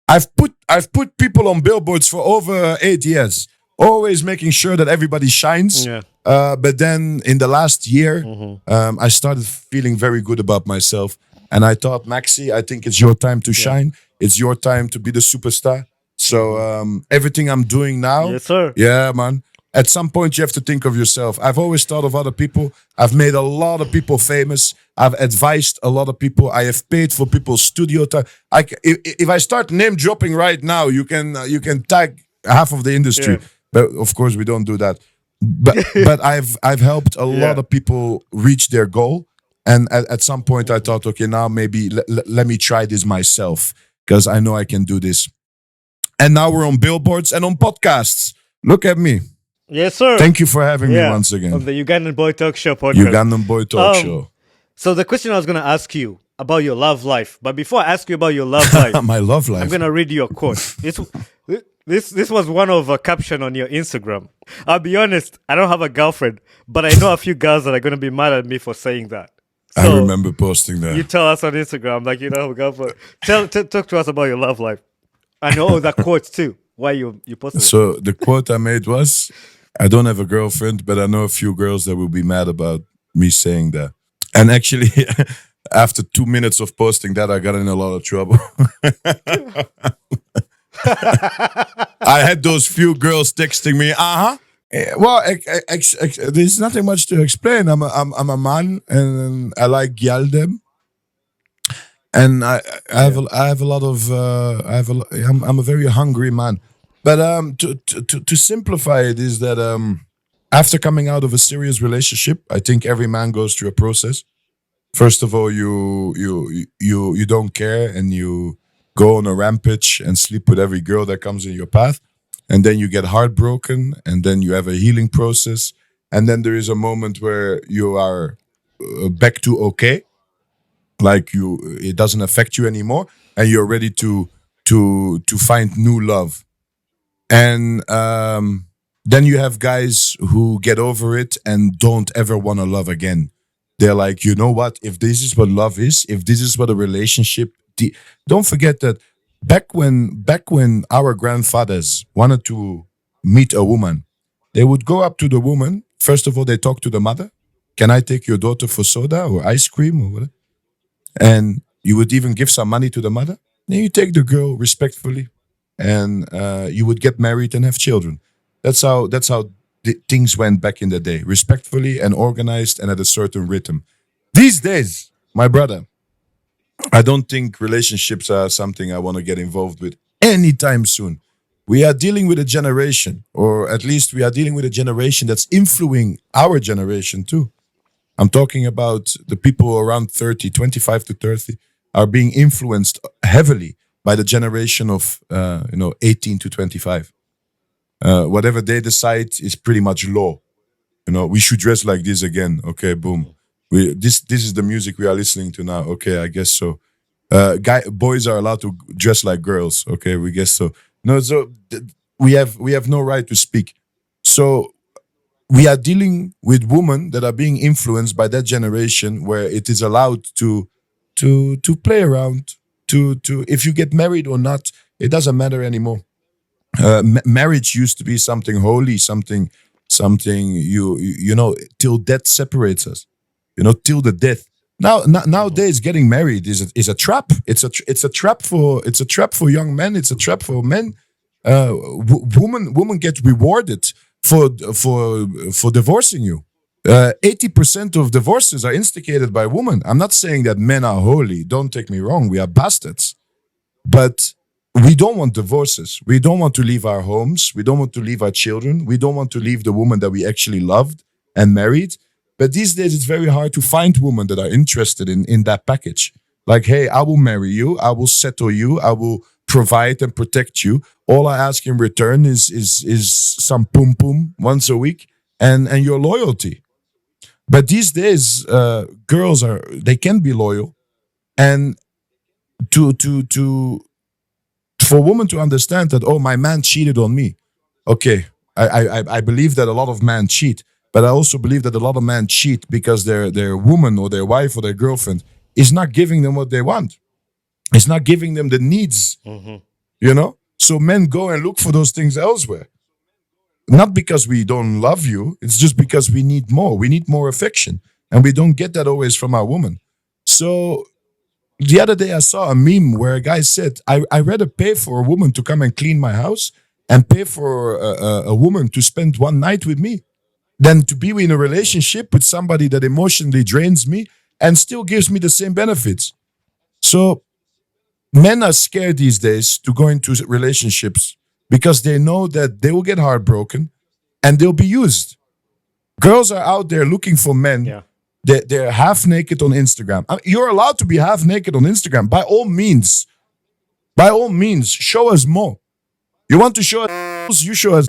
I've put people on billboards for over 8 years, always making sure that everybody shines. Yeah. But then in the last year, I started feeling very good about myself. And I thought, Maxxie, I think it's your time to shine. It's your time to be the superstar. So everything I'm doing now, yes, sir. Yeah, man. At some point, you have to think of yourself. I've always thought of other people. I've made a lot of people famous. I've advised a lot of people. I have paid for people's studio time. If I start name dropping right now, you can tag half of the industry. Yeah. But of course, we don't do that. but I've helped a lot of people reach their goal. And at some point, I thought, okay, now maybe let me try this myself because I know I can do this. And now we're on billboards and on podcasts. Look at me. Yes, sir. Thank you for having me once On again. the Ugandan Boy Talk Show podcast. Ugandan Boy Talk Show. So the question I was going to ask you about your love life, but before I ask you about your love life, My love life. I'm going to read you a quote. This was one of a caption on your Instagram. I'll be honest, I don't have a girlfriend, but I know a few girls that are going to be mad at me for saying that. I So remember posting that. you tell us on Instagram, like, you don't have a girlfriend. Talk to us about your love life. I know that quote too. Why you posted it. So the quote I made was, I don't have a girlfriend, but I know a few girls that will be mad about me saying that. And actually, after 2 minutes of posting that, I got in a lot of trouble. I had those few girls texting me, well, there's nothing much to explain. I'm a man, and I like gyaldem, and I have a lot of I'm a very hungry man. But to simplify it is that after coming out of a serious relationship, I think every man goes through a process. First of all, you don't care and you go on a rampage and sleep with every girl that comes in your path. And then you get heartbroken, and then you have a healing process. And then there is a moment where you are back to okay, like it doesn't affect you anymore, and you're ready to find new love. And then you have guys who get over it and don't ever want to love again. They're like, you know what? If this is what love is, if this is what a relationship, don't forget that back when our grandfathers wanted to meet a woman, they would go up to the woman. First of all, they talk to the mother. Can I take your daughter for soda or ice cream or whatever? And you would even give some money to the mother. Then you take the girl respectfully, and you would get married and have children. That's how things went back in the day, respectfully and organized and at a certain rhythm. These days, my brother, I don't think relationships are something I want to get involved with anytime soon. We are dealing with a generation, or at least we are dealing with a generation that's influencing our generation too. I'm talking about the people around 30, 25 to 30, are being influenced heavily by the generation of 18 to 25. Whatever they decide is pretty much law. We should dress like this again. Okay, boom. This is the music we are listening to now. Okay, I guess so. Boys are allowed to dress like girls. Okay, we guess so. No, so we have no right to speak. So we are dealing with women that are being influenced by that generation, where it is allowed to play around. To if you get married or not, it doesn't matter anymore. Marriage used to be something holy, something till death separates us. Till the death. Nowadays, getting married is a trap. It's a trap for young men. It's a trap for men. Women get rewarded for divorcing you. 80% of divorces are instigated by women. I'm not saying that men are holy. Don't take me wrong. We are bastards, but we don't want divorces. We don't want to leave our homes. We don't want to leave our children. We don't want to leave the woman that we actually loved and married. But these days, it's very hard to find women that are interested in that package. Like, hey, I will marry you. I will settle you. I will provide and protect you. All I ask in return is some pum pum once a week and your loyalty. But these days, girls they can be loyal, and for women to understand that, oh, my man cheated on me. Okay, I believe that a lot of men cheat, but I also believe that a lot of men cheat because their woman or their wife or their girlfriend is not giving them what they want. It's not giving them the needs, So men go and look for those things elsewhere. Not because we don't love you, it's just because we need more. We need more affection, and we don't get that always from our woman. So the other day I saw a meme where a guy said, I rather pay for a woman to come and clean my house and pay for a woman to spend one night with me than to be in a relationship with somebody that emotionally drains me and still gives me the same benefits. So men are scared these days to go into relationships because they know that they will get heartbroken and they'll be used. Girls are out there looking for men. Yeah. They're half naked on Instagram. I mean, you're allowed to be half naked on Instagram. By all means. By all means, show us more. You want to show us, you show us.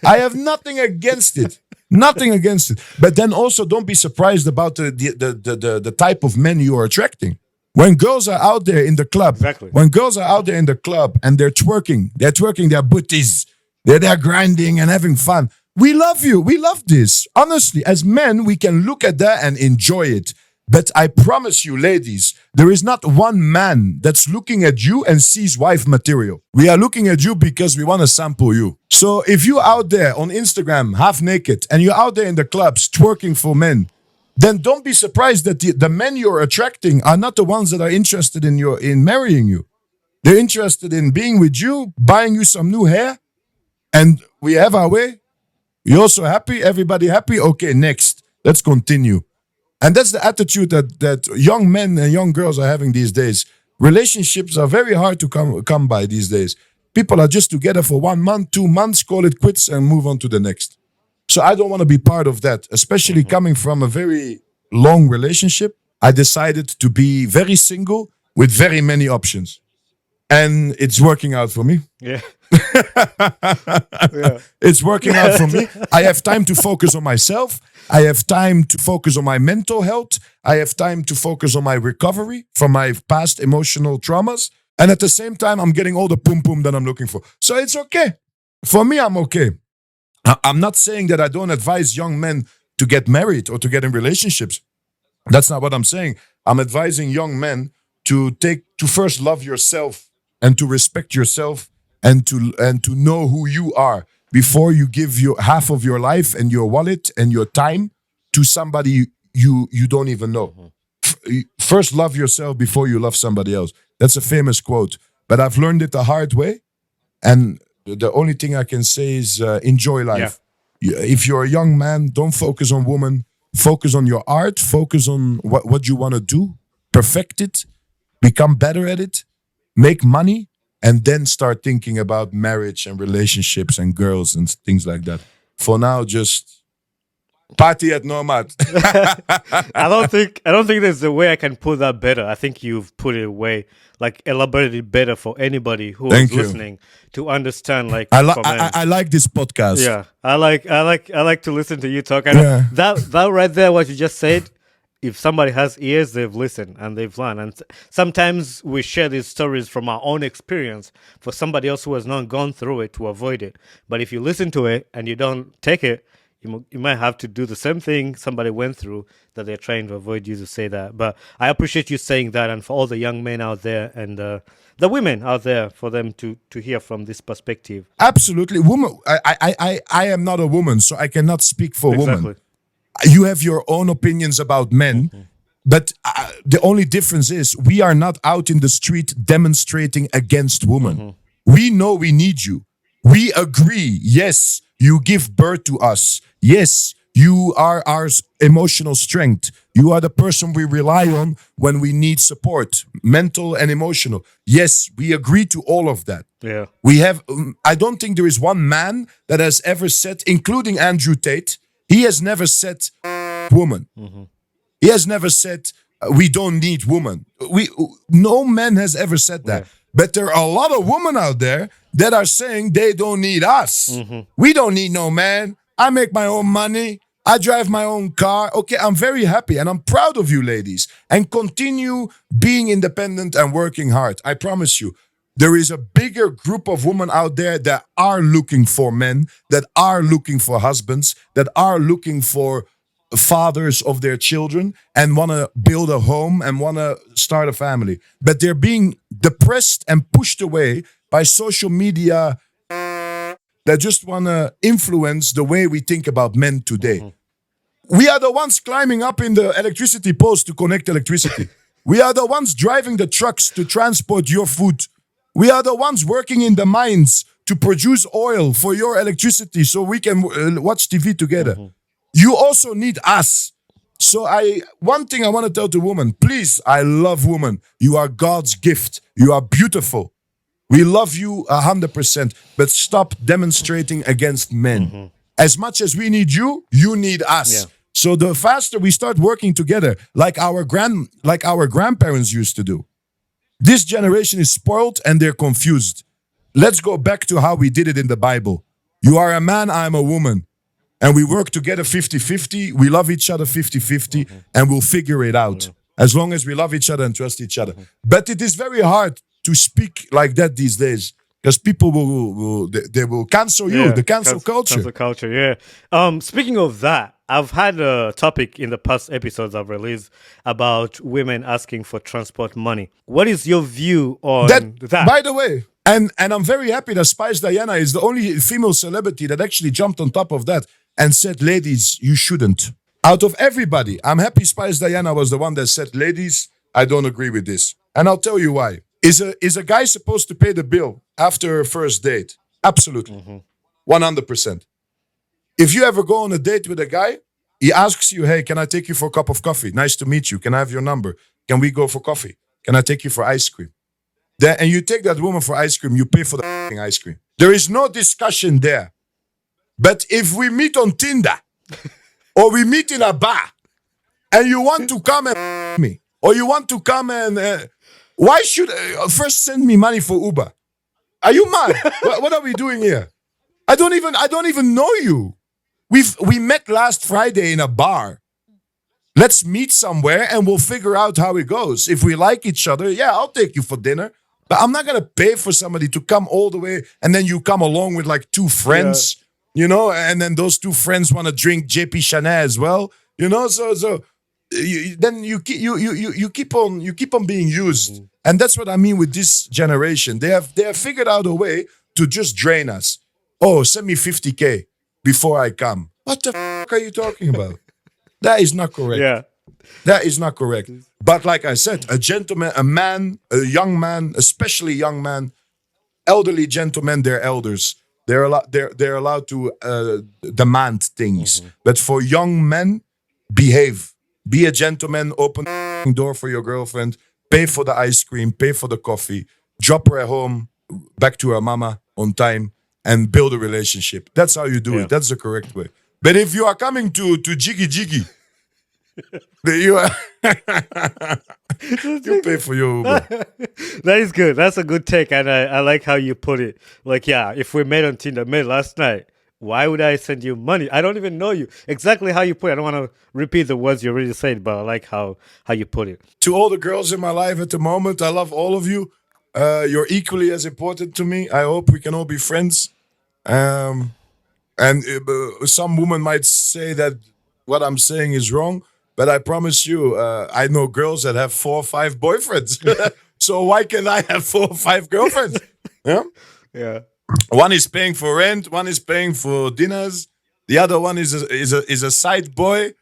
I have nothing against it. Nothing against it. But then also don't be surprised about the type of men you are attracting. When girls are out there in the club, when girls are out there in the club and they're twerking their booties, they're grinding and having fun. We love you. We love this. Honestly, as men, we can look at that and enjoy it. But I promise you, ladies, there is not one man that's looking at you and sees wife material. We are looking at you because we want to sample you. So if you're out there on Instagram, half naked, and you're out there in the clubs twerking for men, then don't be surprised that the men you're attracting are not the ones that are interested in marrying you. They're interested in being with you, buying you some new hair, and we have our way. You also happy? Everybody happy? Okay, next. Let's continue. And that's the attitude that young men and young girls are having these days. Relationships are very hard to come by these days. People are just together for 1 month, 2 months, call it quits and move on to the next. So I don't want to be part of that, especially coming from a very long relationship. I decided to be very single with very many options. And it's working out for me. Yeah. It's working out for me. I have time to focus on myself. I have time to focus on my mental health. I have time to focus on my recovery from my past emotional traumas. And at the same time, I'm getting all the pum-pum that I'm looking for. So it's okay. For me, I'm okay. I'm not saying that I don't advise young men to get married or to get in relationships. That's not what I'm saying. I'm advising young men to first love yourself and to respect yourself and to know who you are before you give half of your life and your wallet and your time to somebody you don't even know. First love yourself before you love somebody else. That's a famous quote, but I've learned it the hard way. And the only thing I can say is enjoy life. Yeah. If you're a young man, don't focus on women. Focus on your art. Focus on what you want to do. Perfect it. Become better at it. Make money. And then start thinking about marriage and relationships and girls and things like that. For now, just party at Nomad. I don't think there's a way I can put that better. I think you've put it away, like elaborated it better for anybody who is listening to understand. Like I like this podcast. Yeah, I like to listen to you talk. And that right there, what you just said. If somebody has ears, they've listened and they've learned. And sometimes we share these stories from our own experience for somebody else who has not gone through it to avoid it. But if you listen to it and you don't take it, you might have to do the same thing somebody went through that they're trying to avoid you to say that. But I appreciate you saying that, and for all the young men out there and the women out there, for them to hear from this perspective. Absolutely. Woman, I am not a woman, so I cannot speak for women. You have your own opinions about men, but the only difference is we are not out in the street demonstrating against women. We know we need you. We agree. Yes, you give birth to us. Yes, you are our emotional strength. You are the person we rely on when we need support, mental and emotional. Yes, we agree to all of that. Yeah. We have. I don't think there is one man that has ever said, including Andrew Tate, he has never said woman. He has never said we don't need woman. No man has ever said that. But there are a lot of women out there that are saying they don't need us. We don't need no man. I make my own money. I drive my own car. Okay, I'm very happy and I'm proud of you, ladies. And continue being independent and working hard. I promise you. There is a bigger group of women out there that are looking for men, that are looking for husbands, that are looking for fathers of their children and want to build a home and want to start a family. But they're being depressed and pushed away by social media that just want to influence the way we think about men today. We are the ones climbing up in the electricity poles to connect electricity. We are the ones driving the trucks to transport your food. We are the ones working in the mines to produce oil for your electricity so we can watch TV together. You also need us. So one thing I want to tell to women, please, I love women. You are God's gift. You are beautiful. We love you 100%, but stop demonstrating against men. As much as we need you, you need us. Yeah. So the faster we start working together, like our grandparents used to do. This generation is spoiled and they're confused. Let's go back to how we did it in the Bible. You are a man, I'm a woman. And we work together 50-50. We love each other 50-50. And we'll figure it out. As long as we love each other and trust each other. But it is very hard to speak like that these days. Because people they will cancel you. The cancel culture. Cancel culture, yeah. Speaking of that, I've had a topic in the past episodes I've released about women asking for transport money. What is your view on that? By the way, and I'm very happy that Spice Diana is the only female celebrity that actually jumped on top of that and said, ladies, you shouldn't. Out of everybody, I'm happy Spice Diana was the one that said, ladies, I don't agree with this. And I'll tell you why. Is a guy supposed to pay the bill after a first date? Absolutely. 100%. If you ever go on a date with a guy, he asks you, hey, can I take you for a cup of coffee? Nice to meet you. Can I have your number? Can we go for coffee? Can I take you for ice cream? And you take that woman for ice cream, you pay for the ice cream. There is no discussion there. But if we meet on Tinder, or we meet in a bar, and you want to come and me, or you want to come and... why should first send me money for Uber? Are you mad? What are we doing here? I don't even know you. We met last Friday in a bar. Let's meet somewhere and we'll figure out how it goes. If we like each other, yeah, I'll take you for dinner. But I'm not gonna pay for somebody to come all the way and then you come along with like two friends, you know, and then those two friends want to drink JP Chanel as well, you know. So then you keep on being used. And that's what I mean with this generation. They have figured out a way to just drain us. Oh, send me 50K before I come. What the fuck are you talking about? That is not correct. Yeah. That is not correct. But like I said, a gentleman, a man, a young man, especially young man, elderly gentlemen, they're elders. They're allowed to demand things. But for young men, behave. Be a gentleman, open the door for your girlfriend, pay for the ice cream, pay for the coffee, drop her at home, back to her mama on time, and build a relationship. That's how you do it. That's the correct way. But if you are coming to Jiggy Jiggy, you pay for your Uber. That is good. That's a good take, and I like how you put it. Like, yeah, if we met on Tinder, met last night, why would I send you money? I don't even know you. Exactly how you put it. I don't want to repeat the words you already said, but I like how you put it. To all the girls in my life at the moment, I love all of you. You're equally as important to me. I hope we can all be friends. And some woman might say that what I'm saying is wrong, but I promise you, I know girls that have 4 or 5 boyfriends. So why can't I have 4 or 5 girlfriends? Yeah. Yeah. One is paying for rent. One is paying for dinners. The other one is a side boy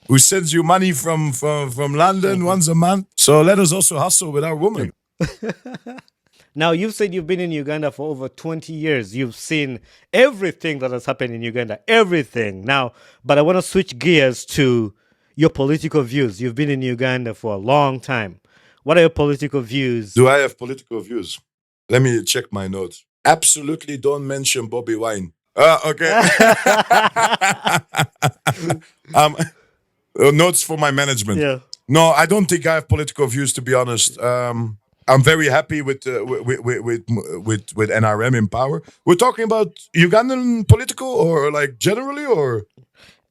who sends you money from London once a month. So let us also hustle with our woman. Now, you've said you've been in Uganda for over 20 years. You've seen everything that has happened in Uganda, everything. Now, but I want to switch gears to your political views. You've been in Uganda for a long time. What are your political views? Do I have political views? Let me check my notes. Absolutely don't mention Bobby Wine. Okay. Notes for my management. Yeah. No, I don't think I have political views, to be honest. I'm very happy with NRM in power. We're talking about Ugandan political or like generally, or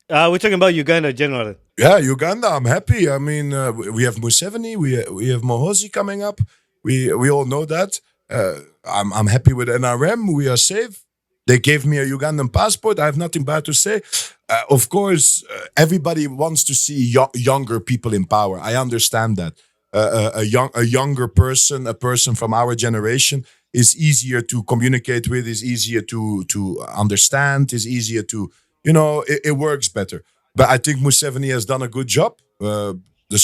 we're talking about Uganda generally. Yeah, Uganda. I'm happy. I mean, we have Museveni, we have Mohozi coming up. We all know that. I'm happy with NRM. We are safe. They gave me a Ugandan passport. I have nothing bad to say. Of course, everybody wants to see younger people in power. I understand that. A younger person, a person from our generation, is easier to communicate with, is easier to understand, is easier to, it works better. But I think Museveni has done a good job. The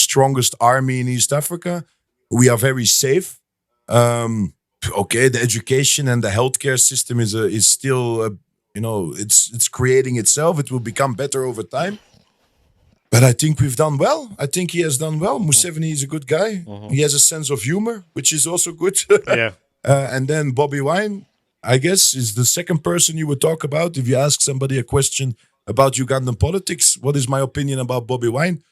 strongest army in East Africa. We are very safe. Okay, the education and the healthcare system is still, it's creating itself. It will become better over time. But I think we've done well. I think he has done well. Museveni is a good guy. He has a sense of humor, which is also good. Yeah. And then Bobby Wine, I guess, is the second person you would talk about if you ask somebody a question about Ugandan politics. What is my opinion about Bobby Wine?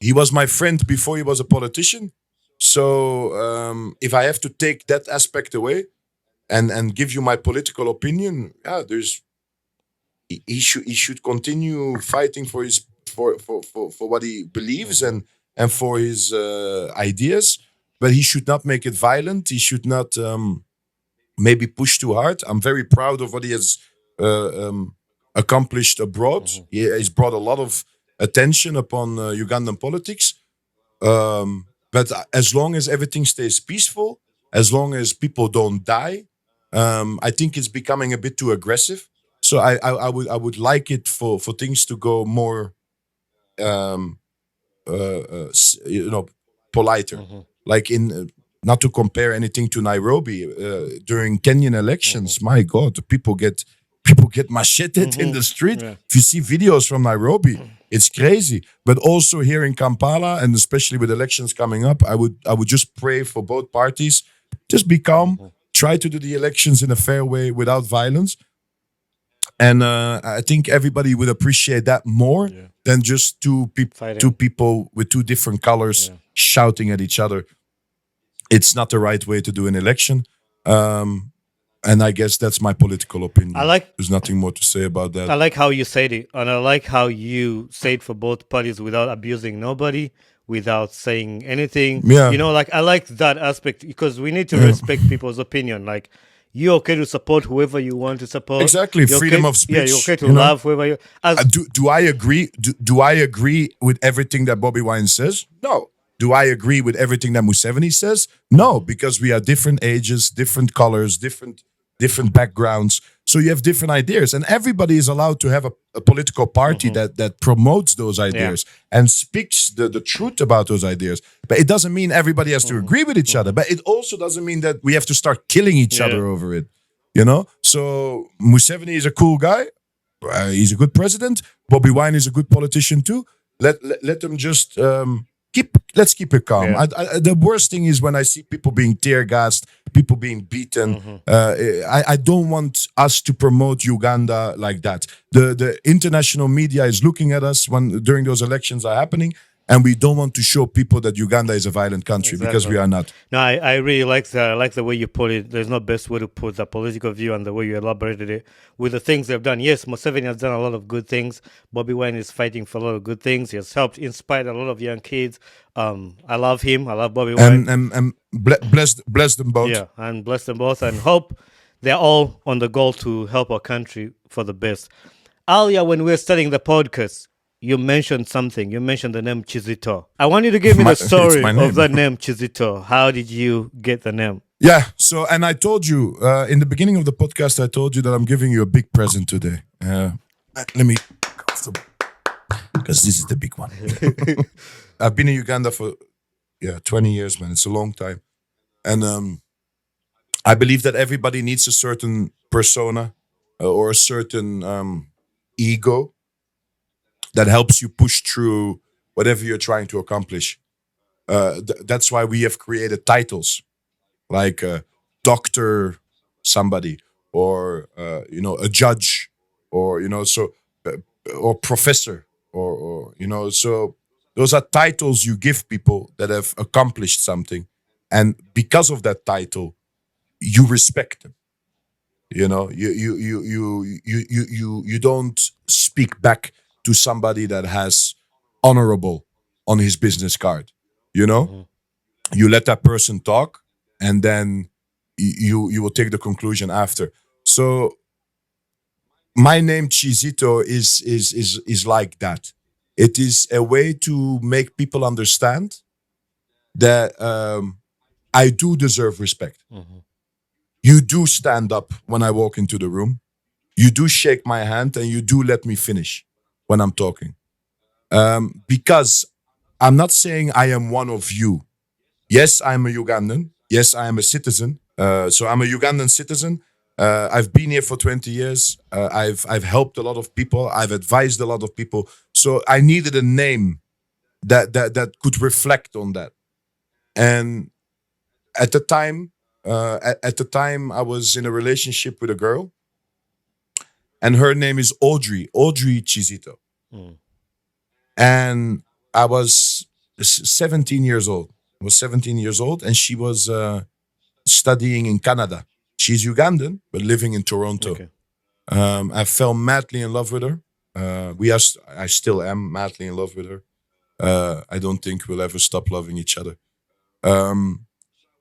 He was my friend before he was a politician. So if I have to take that aspect away and give you my political opinion, yeah, he should continue fighting for his for what he believes and for his ideas, but he should not make it violent. He should not maybe push too hard. I'm very proud of what he has accomplished abroad. He's brought a lot of attention upon Ugandan politics. But as long as everything stays peaceful, as long as people don't die, I think it's becoming a bit too aggressive. So I would like it for things to go more um, politer. Like not to compare anything to Nairobi during Kenyan elections. My God, people get macheted in the street. Yeah. If you see videos from Nairobi, it's crazy. But also here in Kampala, and especially with elections coming up, I would just pray for both parties. Just be calm. Try to do the elections in a fair way without violence. And I think everybody would appreciate that more than just Fighting. two people with two different colors shouting at each other. It's not the right way to do an election. And I guess that's my political opinion. There's nothing more to say about that. I like how you said it, and I like how you say it for both parties without abusing nobody, without saying anything. Yeah. I like that aspect because we need to respect people's opinion. Like, you're okay to support whoever you want to support. Exactly, You're freedom okay, of speech. Yeah, you're okay to love whoever you. Do I agree? Do I agree with everything that Bobby Wine says? No. Do I agree with everything that Museveni says? No, because we are different ages, different colors, different backgrounds. So you have different ideas, and everybody is allowed to have a political party that promotes those ideas and speaks the truth about those ideas. But it doesn't mean everybody has to agree with each other. But it also doesn't mean that we have to start killing each other over it. So Museveni is a cool guy. He's a good president. Bobby Wine is a good politician too. Let them just let's keep it calm. Yeah. The worst thing is when I see people being tear gassed, people being beaten. I don't want us to promote Uganda like that. The international media is looking at us during those elections are happening, and we don't want to show people that Uganda is a violent country because we are not. No, I really like that. I like the way you put it. There's no best way to put the political view and the way you elaborated it with the things they've done. Yes, Museveni has done a lot of good things. Bobby Wine is fighting for a lot of good things. He has helped inspire a lot of young kids. I love him. I love Bobby Wine. And bless them both. Yeah, and bless them both and hope they're all on the goal to help our country for the best. Earlier, when we were studying the podcast, you mentioned something. You mentioned the name Chizito. I want you to give me the story of the name Chizito. How did you get the name? Yeah. So, and I told you in the beginning of the podcast, I told you that I'm giving you a big present today. Let me, because this is the big one. I've been in Uganda for 20 years, man. It's a long time, and I believe that everybody needs a certain persona or a certain ego that helps you push through whatever you're trying to accomplish. That's why we have created titles like doctor somebody, or a judge, or or professor, or so those are titles you give people that have accomplished something, and because of that title, you respect them. You don't speak back to somebody that has honorable on his business card. You let that person talk, and then you will take the conclusion after. So my name Chizito is like that. It is a way to make people understand that I do deserve respect. You do stand up when I walk into the room. You do shake my hand, and you do let me finish when I'm talking. Because I'm not saying I am one of you. Yes, I'm a Ugandan. Yes, I am a citizen. So I'm a Ugandan citizen. I've been here for 20 years. I've helped a lot of people. I've advised a lot of people. So I needed a name that could reflect on that. And at the time, at the time, I was in a relationship with a girl, and her name is Audrey Chizito. Mm. And I was 17 years old. I was 17 years old, and she was studying in Canada. She's Ugandan, but living in Toronto. Okay. I fell madly in love with her. I still am madly in love with her. I don't think we'll ever stop loving each other.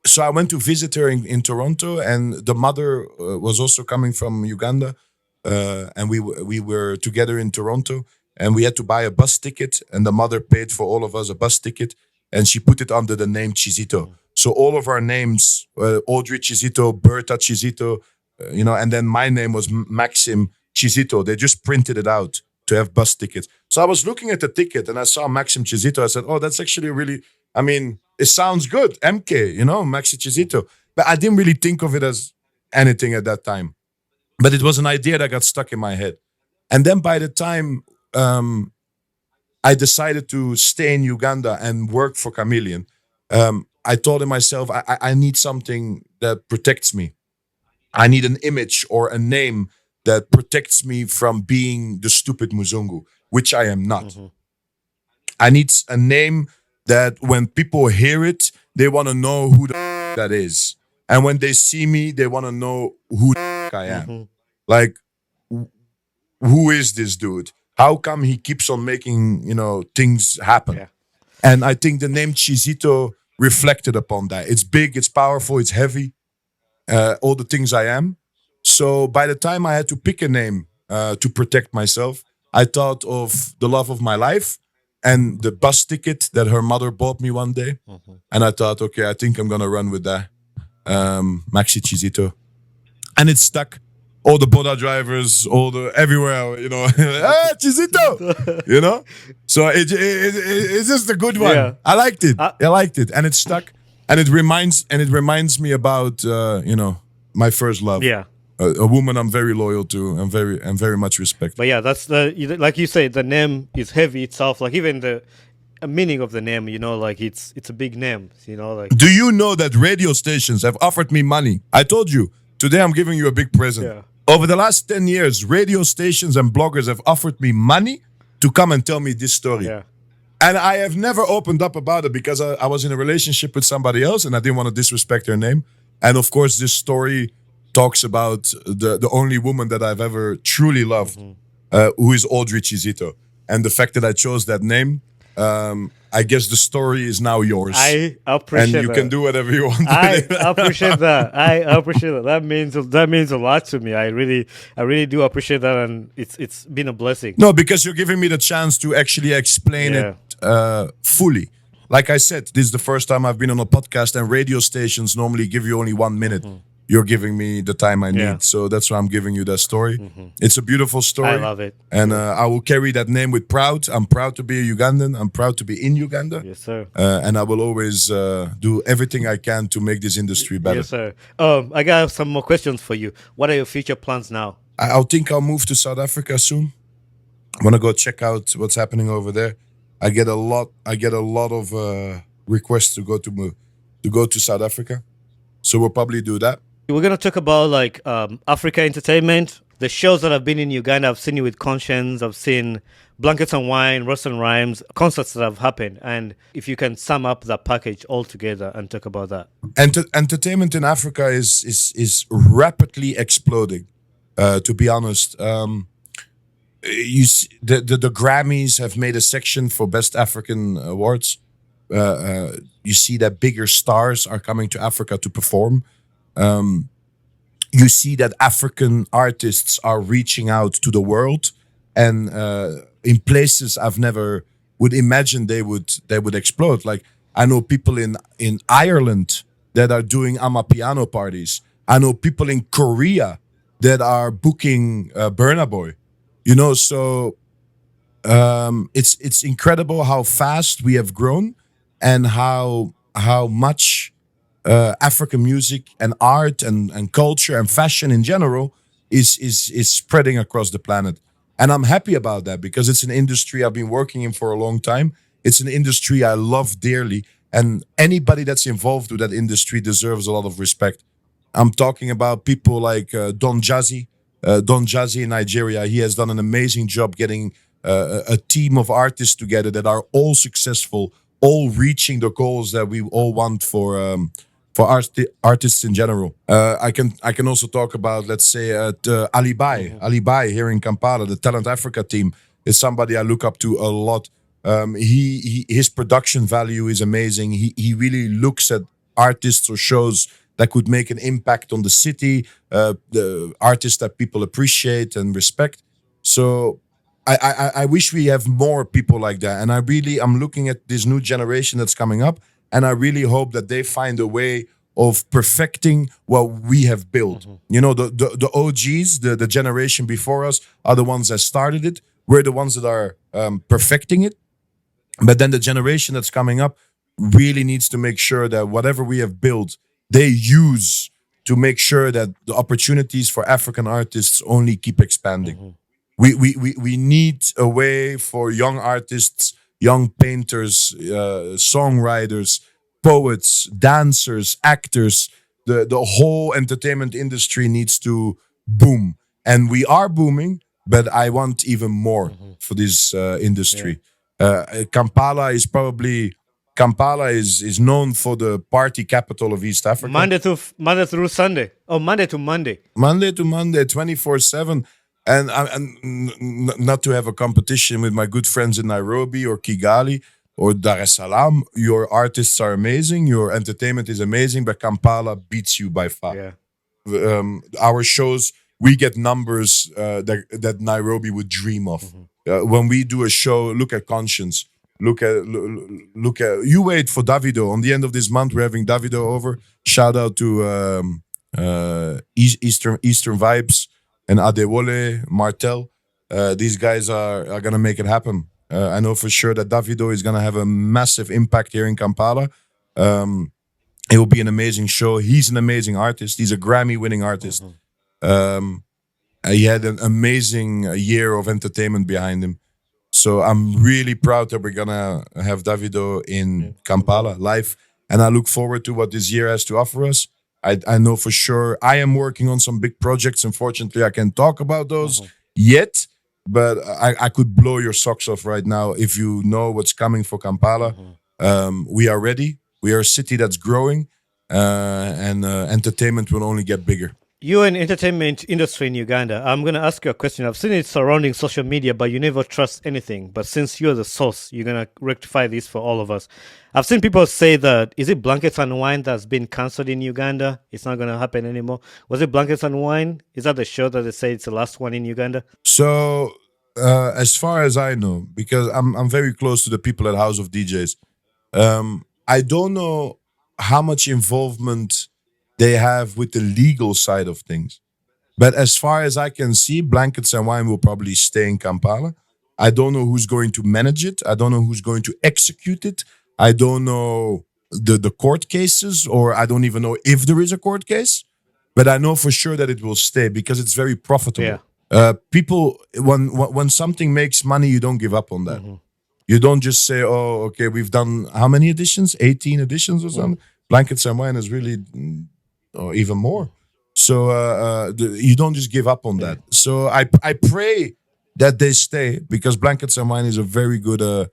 So I went to visit her in Toronto, and the mother was also coming from Uganda, and we were together in Toronto, and we had to buy a bus ticket, and the mother paid for all of us a bus ticket, and she put it under the name Chizito. So all of our names, Audrey Chizito, Berta Chizito, and then my name was Maxim Kizito. They just printed it out to have bus tickets. So I was looking at the ticket and I saw Maxim Kizito. I said, oh, that's actually really, it sounds good. MK, Maxi Kizito. But I didn't really think of it as anything at that time. But it was an idea that got stuck in my head. And then by the time I decided to stay in Uganda and work for Chameleon, I thought to myself, I need something that protects me. I need an image or a name that protects me from being the stupid Muzungu, which I am not. Mm-hmm. I need a name that when people hear it, they want to know who that is. And when they see me, they want to know who I am. Mm-hmm. Like, who is this dude? How come he keeps on making, things happen? Yeah. And I think the name Chizito reflected upon that. It's big, it's powerful, it's heavy. All the things I am. So by the time I had to pick a name to protect myself, I thought of the love of my life and the bus ticket that her mother bought me one day. Mm-hmm. And I thought, okay, I think I'm going to run with that. Maxxie Kizito. And it stuck. All the Boda drivers, everywhere, ah, Chizito, So it's just a good one. Yeah. I liked it. I liked it. And it stuck. And it reminds me about, my first love. Yeah. A woman I'm very loyal to and very much respect. But yeah, that's like you say, the name is heavy itself. Like even the meaning of the name, like it's a big name, like. Do you know that radio stations have offered me money? I told you, today I'm giving you a big present. Yeah. Over the last 10 years, radio stations and bloggers have offered me money to come and tell me this story. Yeah. And I have never opened up about it because I was in a relationship with somebody else and I didn't want to disrespect her name. And of course, this story talks about the only woman that I've ever truly loved, who is Audrey Chizito. And the fact that I chose that name, I guess the story is now yours. I appreciate and you that. can do whatever you want. I appreciate that. That means a lot to me. I really do appreciate that, and it's been a blessing. No, because you're giving me the chance to actually explain it fully. Like I said, this is the first time I've been on a podcast, and radio stations normally give you only 1 minute. You're giving me the time I need. Yeah. So that's why I'm giving you that story. It's a beautiful story. I love it. And I will carry that name with pride. I'm proud to be a Ugandan. I'm proud to be in Uganda. Yes, sir. And I will always do everything I can to make this industry better. Yes, sir. I got some more questions for you. What are your future plans now? I think I'll move to South Africa soon. I want to go check out what's happening over there. I get a lot of requests to go to South Africa. So we'll probably do that. We're going to talk about like Africa entertainment. The shows that I've been in Uganda, I've seen you with Conscience, I've seen Blankets and Wine, Rust and Rhymes, concerts that have happened. And if you can sum up that package all together and talk about that. Entertainment in Africa is rapidly exploding, to be honest. You see, the Grammys have made a section for Best African Awards. You see that bigger stars are coming to Africa to perform. You see that African artists are reaching out to the world, and in places I've never would imagine they would explode. Like I know people in Ireland that are doing Amapiano parties. I know people in Korea that are booking Burna Boy. So it's incredible how fast we have grown and how much African music and art and culture and fashion in general is spreading across the planet. And I'm happy about that because it's an industry I've been working in for a long time. It's an industry I love dearly. And anybody that's involved with that industry deserves a lot of respect I'm talking about people like Don Jazzy. Don Jazzy in Nigeria. He has done an amazing job getting a team of artists together that are all successful, all reaching the goals that we all want for artists in general. I can also talk about, let's say, Ali Bai. Ali Bai here in Kampala, the Talent Africa team is somebody I look up to a lot. His production value is amazing. He really looks at artists or shows that could make an impact on the city, the artists that people appreciate and respect. So I wish we have more people like that. And I'm looking at this new generation that's coming up, and I really hope that they find a way of perfecting what we have built. You know, the OGs, the generation before us, are the ones that started it. We're the ones that are perfecting it. But then the generation that's coming up really needs to make sure that whatever we have built, they use to make sure that the opportunities for African artists only keep expanding. We need a way for young artists, young painters, songwriters, poets, dancers, actors. The whole entertainment industry needs to boom, and we are booming. But I want even more for this industry. Kampala is known for the party capital of East Africa. Monday through Sunday, or Monday to Monday. Monday to Monday, 24/7. And not to have a competition with my good friends in Nairobi or Kigali or Dar es Salaam. Your artists are amazing, your entertainment is amazing, but Kampala beats you by far. Yeah. Our shows, we get numbers that Nairobi would dream of. When we do a show, look at Conscience. Look at. You wait for Davido. On the end of this month, we're having Davido over. Shout out to Eastern Vibes and Adewole, Martel. These guys are gonna make it happen. I know for sure that Davido is gonna have a massive impact here in Kampala. It will be an amazing show. He's an amazing artist. He's a Grammy-winning artist. He had an amazing year of entertainment behind him. So I'm really proud that we're gonna have Davido in Kampala live, and I look forward to what this year has to offer us. I know for sure I am working on some big projects. Unfortunately, I can't talk about those yet, but I could blow your socks off right now if you know what's coming for Kampala. We are ready. We are a city that's growing, and entertainment will only get bigger. You're in entertainment industry in Uganda. I'm going to ask you a question. I've seen it surrounding social media, but you never trust anything. But since you're the source, you're going to rectify this for all of us. I've seen people say that, is it Blankets and Wine that's been cancelled in Uganda? It's not going to happen anymore. Was it Blankets and Wine? Is that the show that they say it's the last one in Uganda? So, as far as I know, because I'm very close to the people at House of DJs, I don't know how much involvement they have with the legal side of things. But as far as I can see, Blankets and Wine will probably stay in Kampala. I don't know who's going to manage it. I don't know who's going to execute it. I don't know the court cases, or I don't even know if there is a court case. But I know for sure that it will stay because it's very profitable. People, when something makes money, you don't give up on that. You don't just say, oh, okay, we've done how many editions? 18 editions or something? Blankets and Wine is really... or even more. So you don't just give up on that. So I pray that they stay, because Blankets and Wine is a very good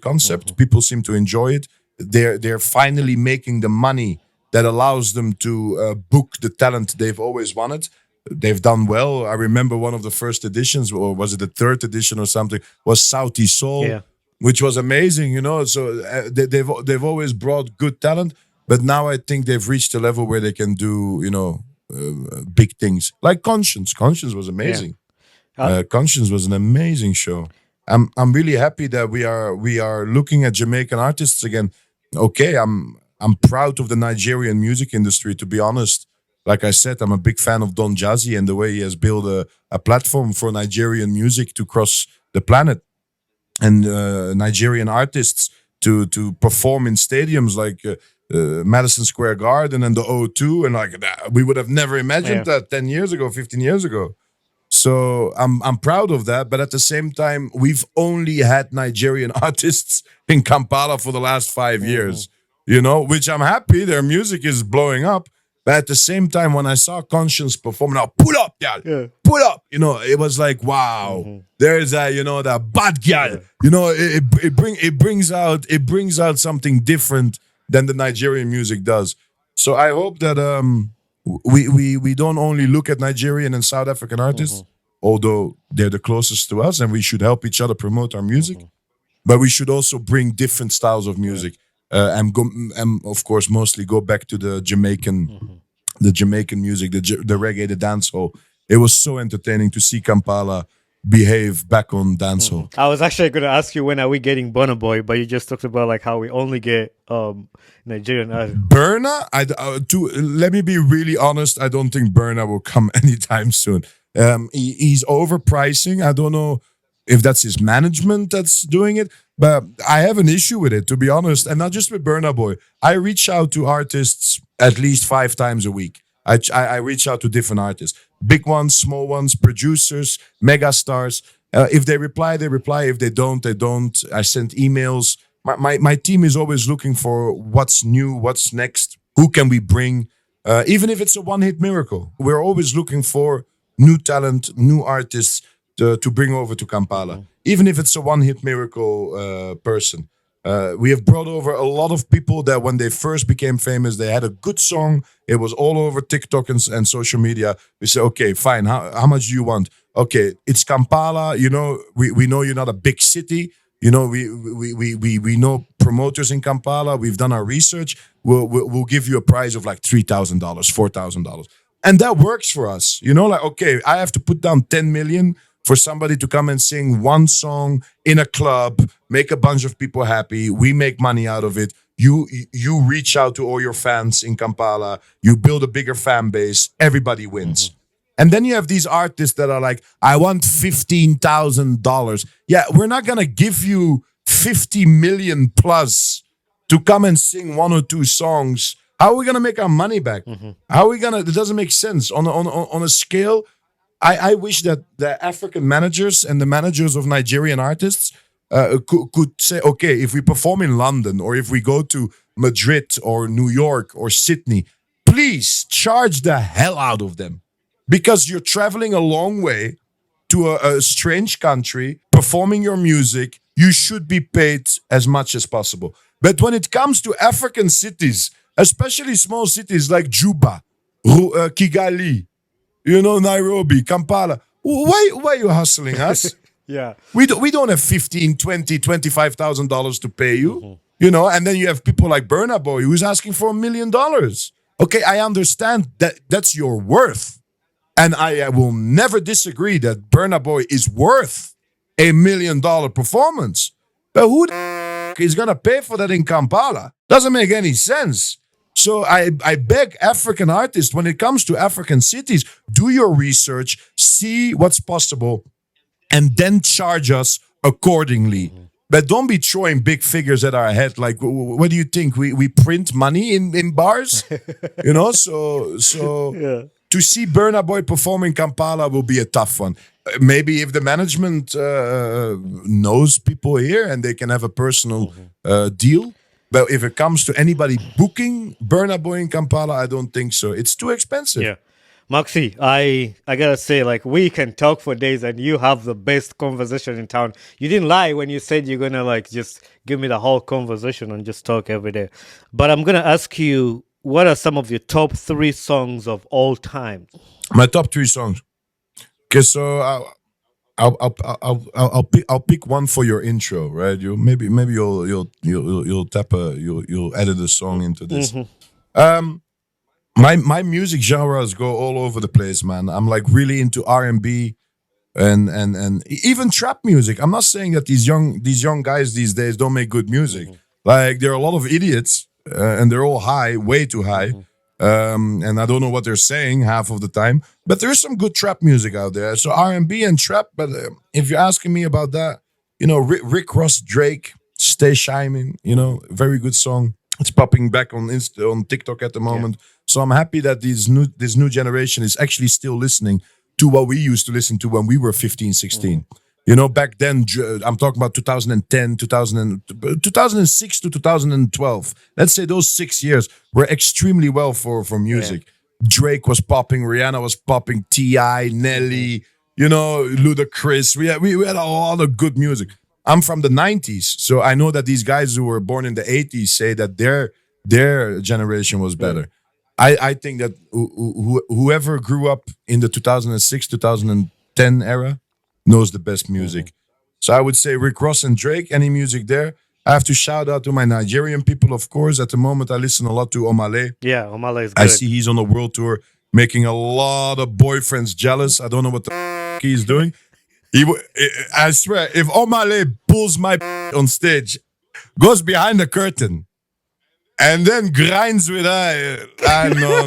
concept. People seem to enjoy it. They're finally making the money that allows them to book the talent they've always wanted. They've done well. I remember one of the first editions, or was it the third edition or something, was Southie Soul, which was amazing. You know, so they've always brought good talent. But now I think they've reached a level where they can do, big things. Like Conscience. Conscience was amazing. Conscience was an amazing show. I'm really happy that we are looking at Jamaican artists again. Okay, I'm proud of the Nigerian music industry, to be honest. Like I said, I'm a big fan of Don Jazzy and the way he has built a platform for Nigerian music to cross the planet. And Nigerian artists to perform in stadiums like... Madison Square Garden and the O2, and like that, we would have never imagined that 10 years ago, 15 years ago. So I'm proud of that. But at the same time, we've only had Nigerian artists in Kampala for the last 5 years, which I'm happy. Their music is blowing up. But at the same time, when I saw Conscience perform, now pull up, girl, Yeah. pull up. You know, it was like, wow, there's that, you know, that bad girl. You know, it brings out something different than the Nigerian music does. So I hope that we don't only look at Nigerian and South African artists, although they're the closest to us, and we should help each other promote our music. But we should also bring different styles of music, and of course mostly go back to the Jamaican music, the reggae, the dancehall. It was so entertaining to see Kampala behave back on dancehall. I was actually going to ask you, when are we getting Burna Boy, but you just talked about like how we only get Nigerian artists. Burna, let me be really honest, I don't think Burna will come anytime soon. He's overpricing. I don't know if that's his management that's doing it, but I have an issue with it, to be honest. And not just with Burna Boy. I reach out to artists at least 5 times a week. I reach out to different artists. Big ones, small ones, producers, mega stars. If they reply, they reply. If they don't, they don't. I send emails. My team is always looking for what's new, what's next, who can we bring, even if it's a one-hit miracle. We're always looking for new talent, new artists to bring over to Kampala, even if it's a one-hit miracle person. We have brought over a lot of people that when they first became famous, they had a good song. It was all over TikTok and social media. We say, okay, fine. How much do you want? Okay, it's Kampala. You know, we know you're not a big city. You know, we know promoters in Kampala. We've done our research. We'll give you a price of like $3,000, $4,000. And that works for us. You know, like, okay, I have to put down 10 million for somebody to come and sing one song in a club, make a bunch of people happy. We make money out of it. You reach out to all your fans in Kampala. You build a bigger fan base. Everybody wins. And then you have these artists that are like, I want $15,000. Yeah, we're not going to give you 50 million plus to come and sing 1 or 2 songs. How are we going to make our money back? How are we going to, it doesn't make sense. On a scale, I wish that the African managers and the managers of Nigerian artists could say, okay, if we perform in London or if we go to Madrid or New York or Sydney, please charge the hell out of them. Because you're traveling a long way to a strange country, performing your music, you should be paid as much as possible. But when it comes to African cities, especially small cities like Juba, Kigali, you know, Nairobi, Kampala, why are you hustling us? Yeah. We don't have $15,000, $20,000, $25,000 to pay you, you know, and then you have people like Burna Boy who's asking for $1 million. Okay, I understand that that's your worth. And I will never disagree that Burna Boy is worth $1 million performance. But who is going to pay for that in Kampala? Doesn't make any sense. So I beg African artists, when it comes to African cities, do your research, see what's possible, and then charge us accordingly. But don't be throwing big figures at our head. Like, what do you think? We print money in bars? You know, so Yeah. To see Burna Boy perform in Kampala will be a tough one. Maybe if the management knows people here and they can have a personal deal. But if it comes to anybody booking Burna Boy in Kampala, I don't think so. It's too expensive. Yeah. Maxxie, I gotta say, like, we can talk for days and you have the best conversation in town. You didn't lie when you said you're gonna like just give me the whole conversation and just talk every day. But I'm gonna ask you, what are some of your top 3 songs of all time? My top 3 songs. Okay, so I'll pick one for your intro, right? Maybe you'll edit a song into this. My music genres go all over the place, man. I'm like really into R&B and even trap music. I'm not saying that these young guys these days don't make good music. Like, there are a lot of idiots and they're all high, way too high. And I don't know what they're saying half of the time, but there is some good trap music out there. So R&B and trap, but if you're asking me about that, you know, Rick Ross, Drake, Stay Shining, you know, very good song. It's popping back on TikTok at the moment. So I'm happy that this new generation is actually still listening to what we used to listen to when we were 15, 16. You know, back then, I'm talking about 2010, 2006 to 2012. Let's say those 6 years were extremely well for music. Drake was popping, Rihanna was popping, T.I., Nelly, Ludacris. We had a lot of good music. I'm from the 90s, so I know that these guys who were born in the 80s say that their generation was better. I think that whoever grew up in the 2006, 2010 era knows the best music. So I would say Rick Ross and Drake, any music there. I have to shout out to my Nigerian people, of course. At the moment, I listen a lot to Omale. Yeah, Omala is good. I see he's on a world tour, making a lot of boyfriends jealous. I don't know what the he's doing. I swear, if Omale pulls my on stage, goes behind the curtain, and then grinds with her,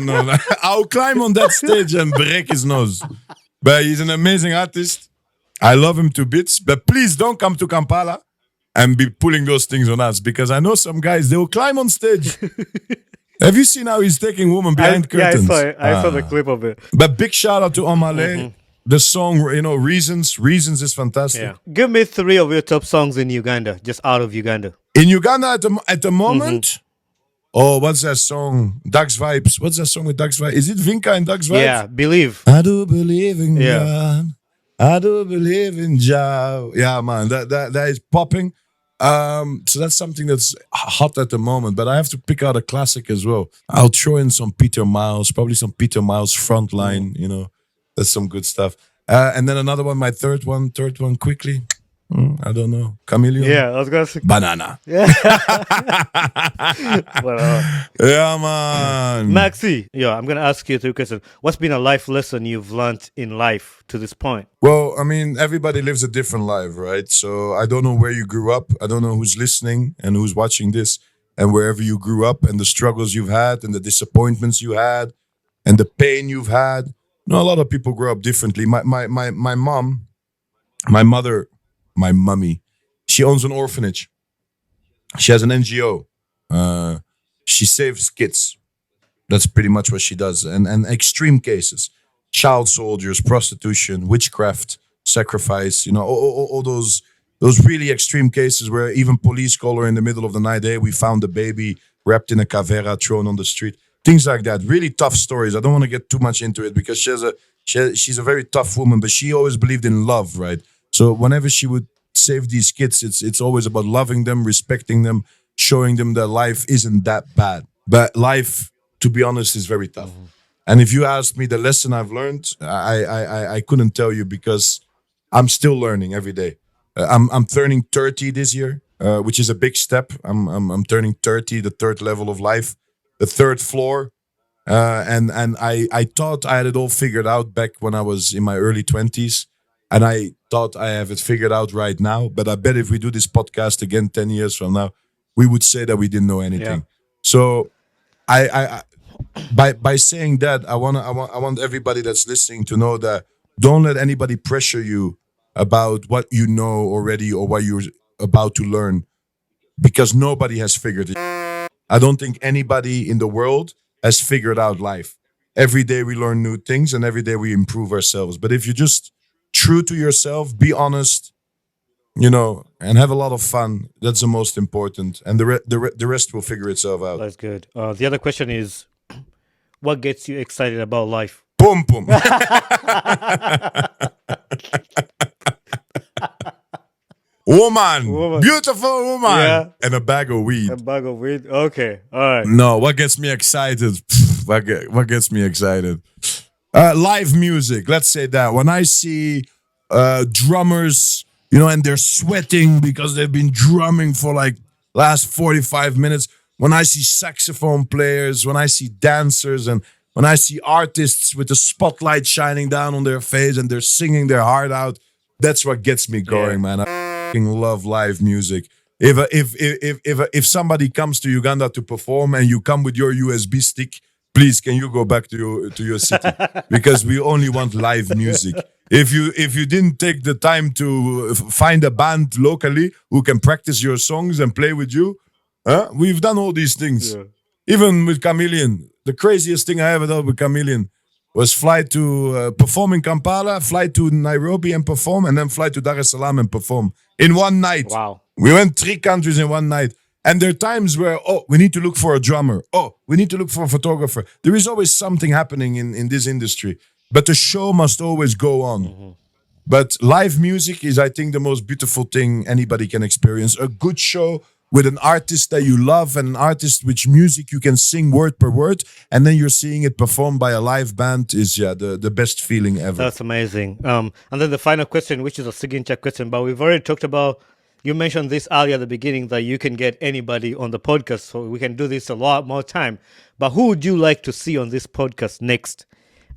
no. I'll climb on that stage and break his nose. But he's an amazing artist. I love him to bits. But please don't come to Kampala and be pulling those things on us, because I know some guys, they will climb on stage. Have you seen how he's taking women behind curtains? Yeah, I saw the clip of it. But big shout out to Omale. The song, Reasons. Reasons is fantastic. Yeah. Give me 3 of your top songs in Uganda, just out of Uganda. In Uganda at the moment, what's that song? Ducks Vibes. What's that song with Ducks Vibes? Is it Vinka and Ducks Vibes? Yeah, Believe. I do believe in God. I do believe in Jah. Yeah, man, that is popping. So that's something that's hot at the moment. But I have to pick out a classic as well. I'll throw in some Peter Miles, probably some Peter Miles Frontline. That's some good stuff. And then another one, my third one quickly. I don't know. Chameleon? Yeah, I was going to say. Banana. Yeah. Yeah, man. Maxxie, I'm going to ask you 3 questions. What's been a life lesson you've learned in life to this point? Well, I mean, everybody lives a different life, right? So I don't know where you grew up. I don't know who's listening and who's watching this, and wherever you grew up and the struggles you've had and the disappointments you had and the pain you've had. A lot of people grow up differently. My mom, my mother, my mummy, she owns an orphanage. She has an NGO. She saves kids. That's pretty much what she does. And extreme cases, child soldiers, prostitution, witchcraft, sacrifice, all those really extreme cases where even police call her in the middle of the night, hey, we found the baby wrapped in a cavera, thrown on the street. Things like that. Really tough stories. I don't want to get too much into it because she's a very tough woman, but she always believed in love, right? So whenever she would save these kids, it's always about loving them, respecting them, showing them that life isn't that bad. But life, to be honest, is very tough. And if you ask me the lesson I've learned, I couldn't tell you because I'm still learning every day. I'm turning 30 this year, which is a big step. I'm turning 30, the 3rd level of life, the 3rd floor. And I thought I had it all figured out back when I was in my early 20s. And I thought I have it figured out right now. But I bet if we do this podcast again 10 years from now, we would say that we didn't know anything. Yeah. So by saying that, I want everybody that's listening to know that don't let anybody pressure you about what you know already or what you're about to learn, because nobody has figured it. I don't think anybody in the world has figured out life. Every day we learn new things and every day we improve ourselves. But if you're just true to yourself, be honest, and have a lot of fun, that's the most important. And the rest will figure itself out. That's good. The other question is, what gets you excited about life? Boom, boom. Woman, beautiful woman, and a bag of weed. A bag of weed. Okay, all right. No, what gets me excited? What gets me excited? Live music. Let's say that when I see drummers, and they're sweating because they've been drumming for like last 45 minutes. When I see saxophone players, when I see dancers, and when I see artists with the spotlight shining down on their face and they're singing their heart out, that's what gets me going, man. I love live music. If somebody comes to Uganda to perform and you come with your USB stick, please can you go back to your city, because we only want live music. If you didn't take the time to find a band locally who can practice your songs and play with you, we've done all these things. Yeah. Even with Chameleon, the craziest thing I ever did with Chameleon was fly to perform in Kampala, fly to Nairobi and perform, and then fly to Dar es Salaam and perform in one night. Wow. We went 3 countries in one night. And there are times where, oh, we need to look for a drummer. Oh, we need to look for a photographer. There is always something happening in this industry. But the show must always go on. But live music is, I think, the most beautiful thing anybody can experience. A good show with an artist that you love and an artist which music you can sing word per word, and then you're seeing it performed by a live band is the best feeling ever. That's amazing. And then the final question, which is a signature question, but we've already talked about, you mentioned this earlier at the beginning, that you can get anybody on the podcast, so we can do this a lot more time. But who would you like to see on this podcast next?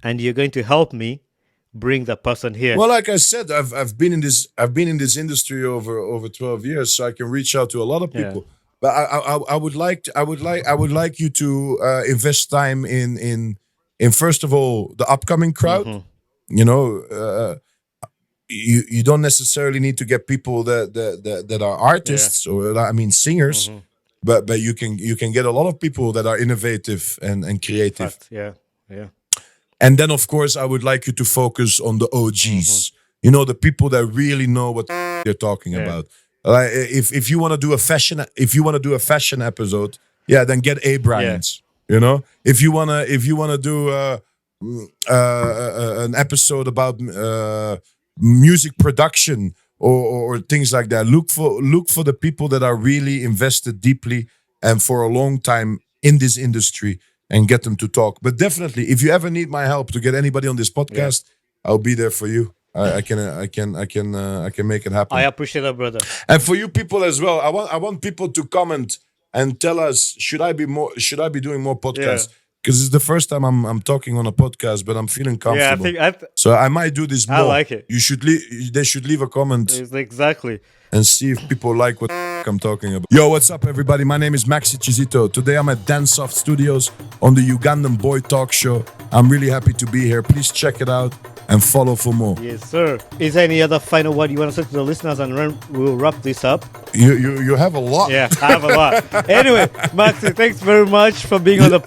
And you're going to help me bring that person here. Well, like I said, I've been in this industry over 12 years, so I can reach out to a lot of people. But I would like you to invest time in first of all the upcoming crowd. You know, you don't necessarily need to get people that are artists or I mean singers, but you can get a lot of people that are innovative and creative. Yeah. And then, of course, I would like you to focus on the OGs. You know, the people that really know what they're talking about. Like, if you want to do a fashion episode, then get A. Bryans. You know, if you wanna do an episode about music production or things like that, look for the people that are really invested deeply and for a long time in this industry, and get them to talk. But definitely, if you ever need my help to get anybody on this podcast, I'll be there for you. I can make it happen. I appreciate that, brother. And for you people as well, I want people to comment and tell us, should I be doing more podcasts? Because it's the first time I'm talking on a podcast, but I'm feeling comfortable. So I might do this more. I like it. They should leave a comment. Exactly. And see if people like what I'm talking about. Yo, what's up, everybody? My name is Maxxie Kizito. Today I'm at Dancesoft Studios on the Ugandan Boy Talk Show. I'm really happy to be here. Please check it out and follow for more. Yes, sir. Is there any other final word you want to say to the listeners, and then we'll wrap this up? You have a lot. Yeah, I have a lot. Anyway, Maxxie, thanks very much for being on the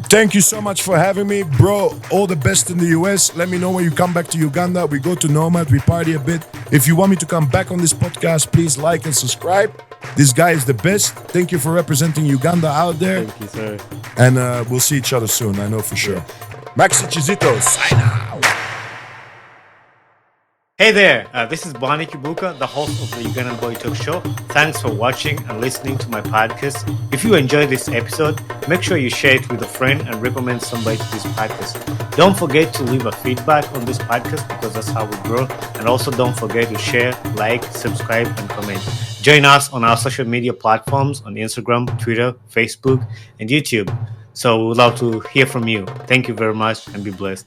thank you so much for having me, bro. All the best in the US. Let me know when you come back to Uganda. We go to Nomad, we party a bit. If you want me to come back on this podcast, please like and subscribe. This guy is the best. Thank you for representing Uganda out there. Thank you, sir. And we'll see each other soon, I know for sure. Maxxie Kizito, sign out. Hey there, this is Bani Kibuka, the host of the Ugandan Boy Talk Show. Thanks for watching and listening to my podcast. If you enjoyed this episode, make sure you share it with a friend and recommend somebody to this podcast. Don't forget to leave a feedback on this podcast, because that's how we grow. And also don't forget to share, like, subscribe, and comment. Join us on our social media platforms on Instagram, Twitter, Facebook, and YouTube. So we'd love to hear from you. Thank you very much, and be blessed.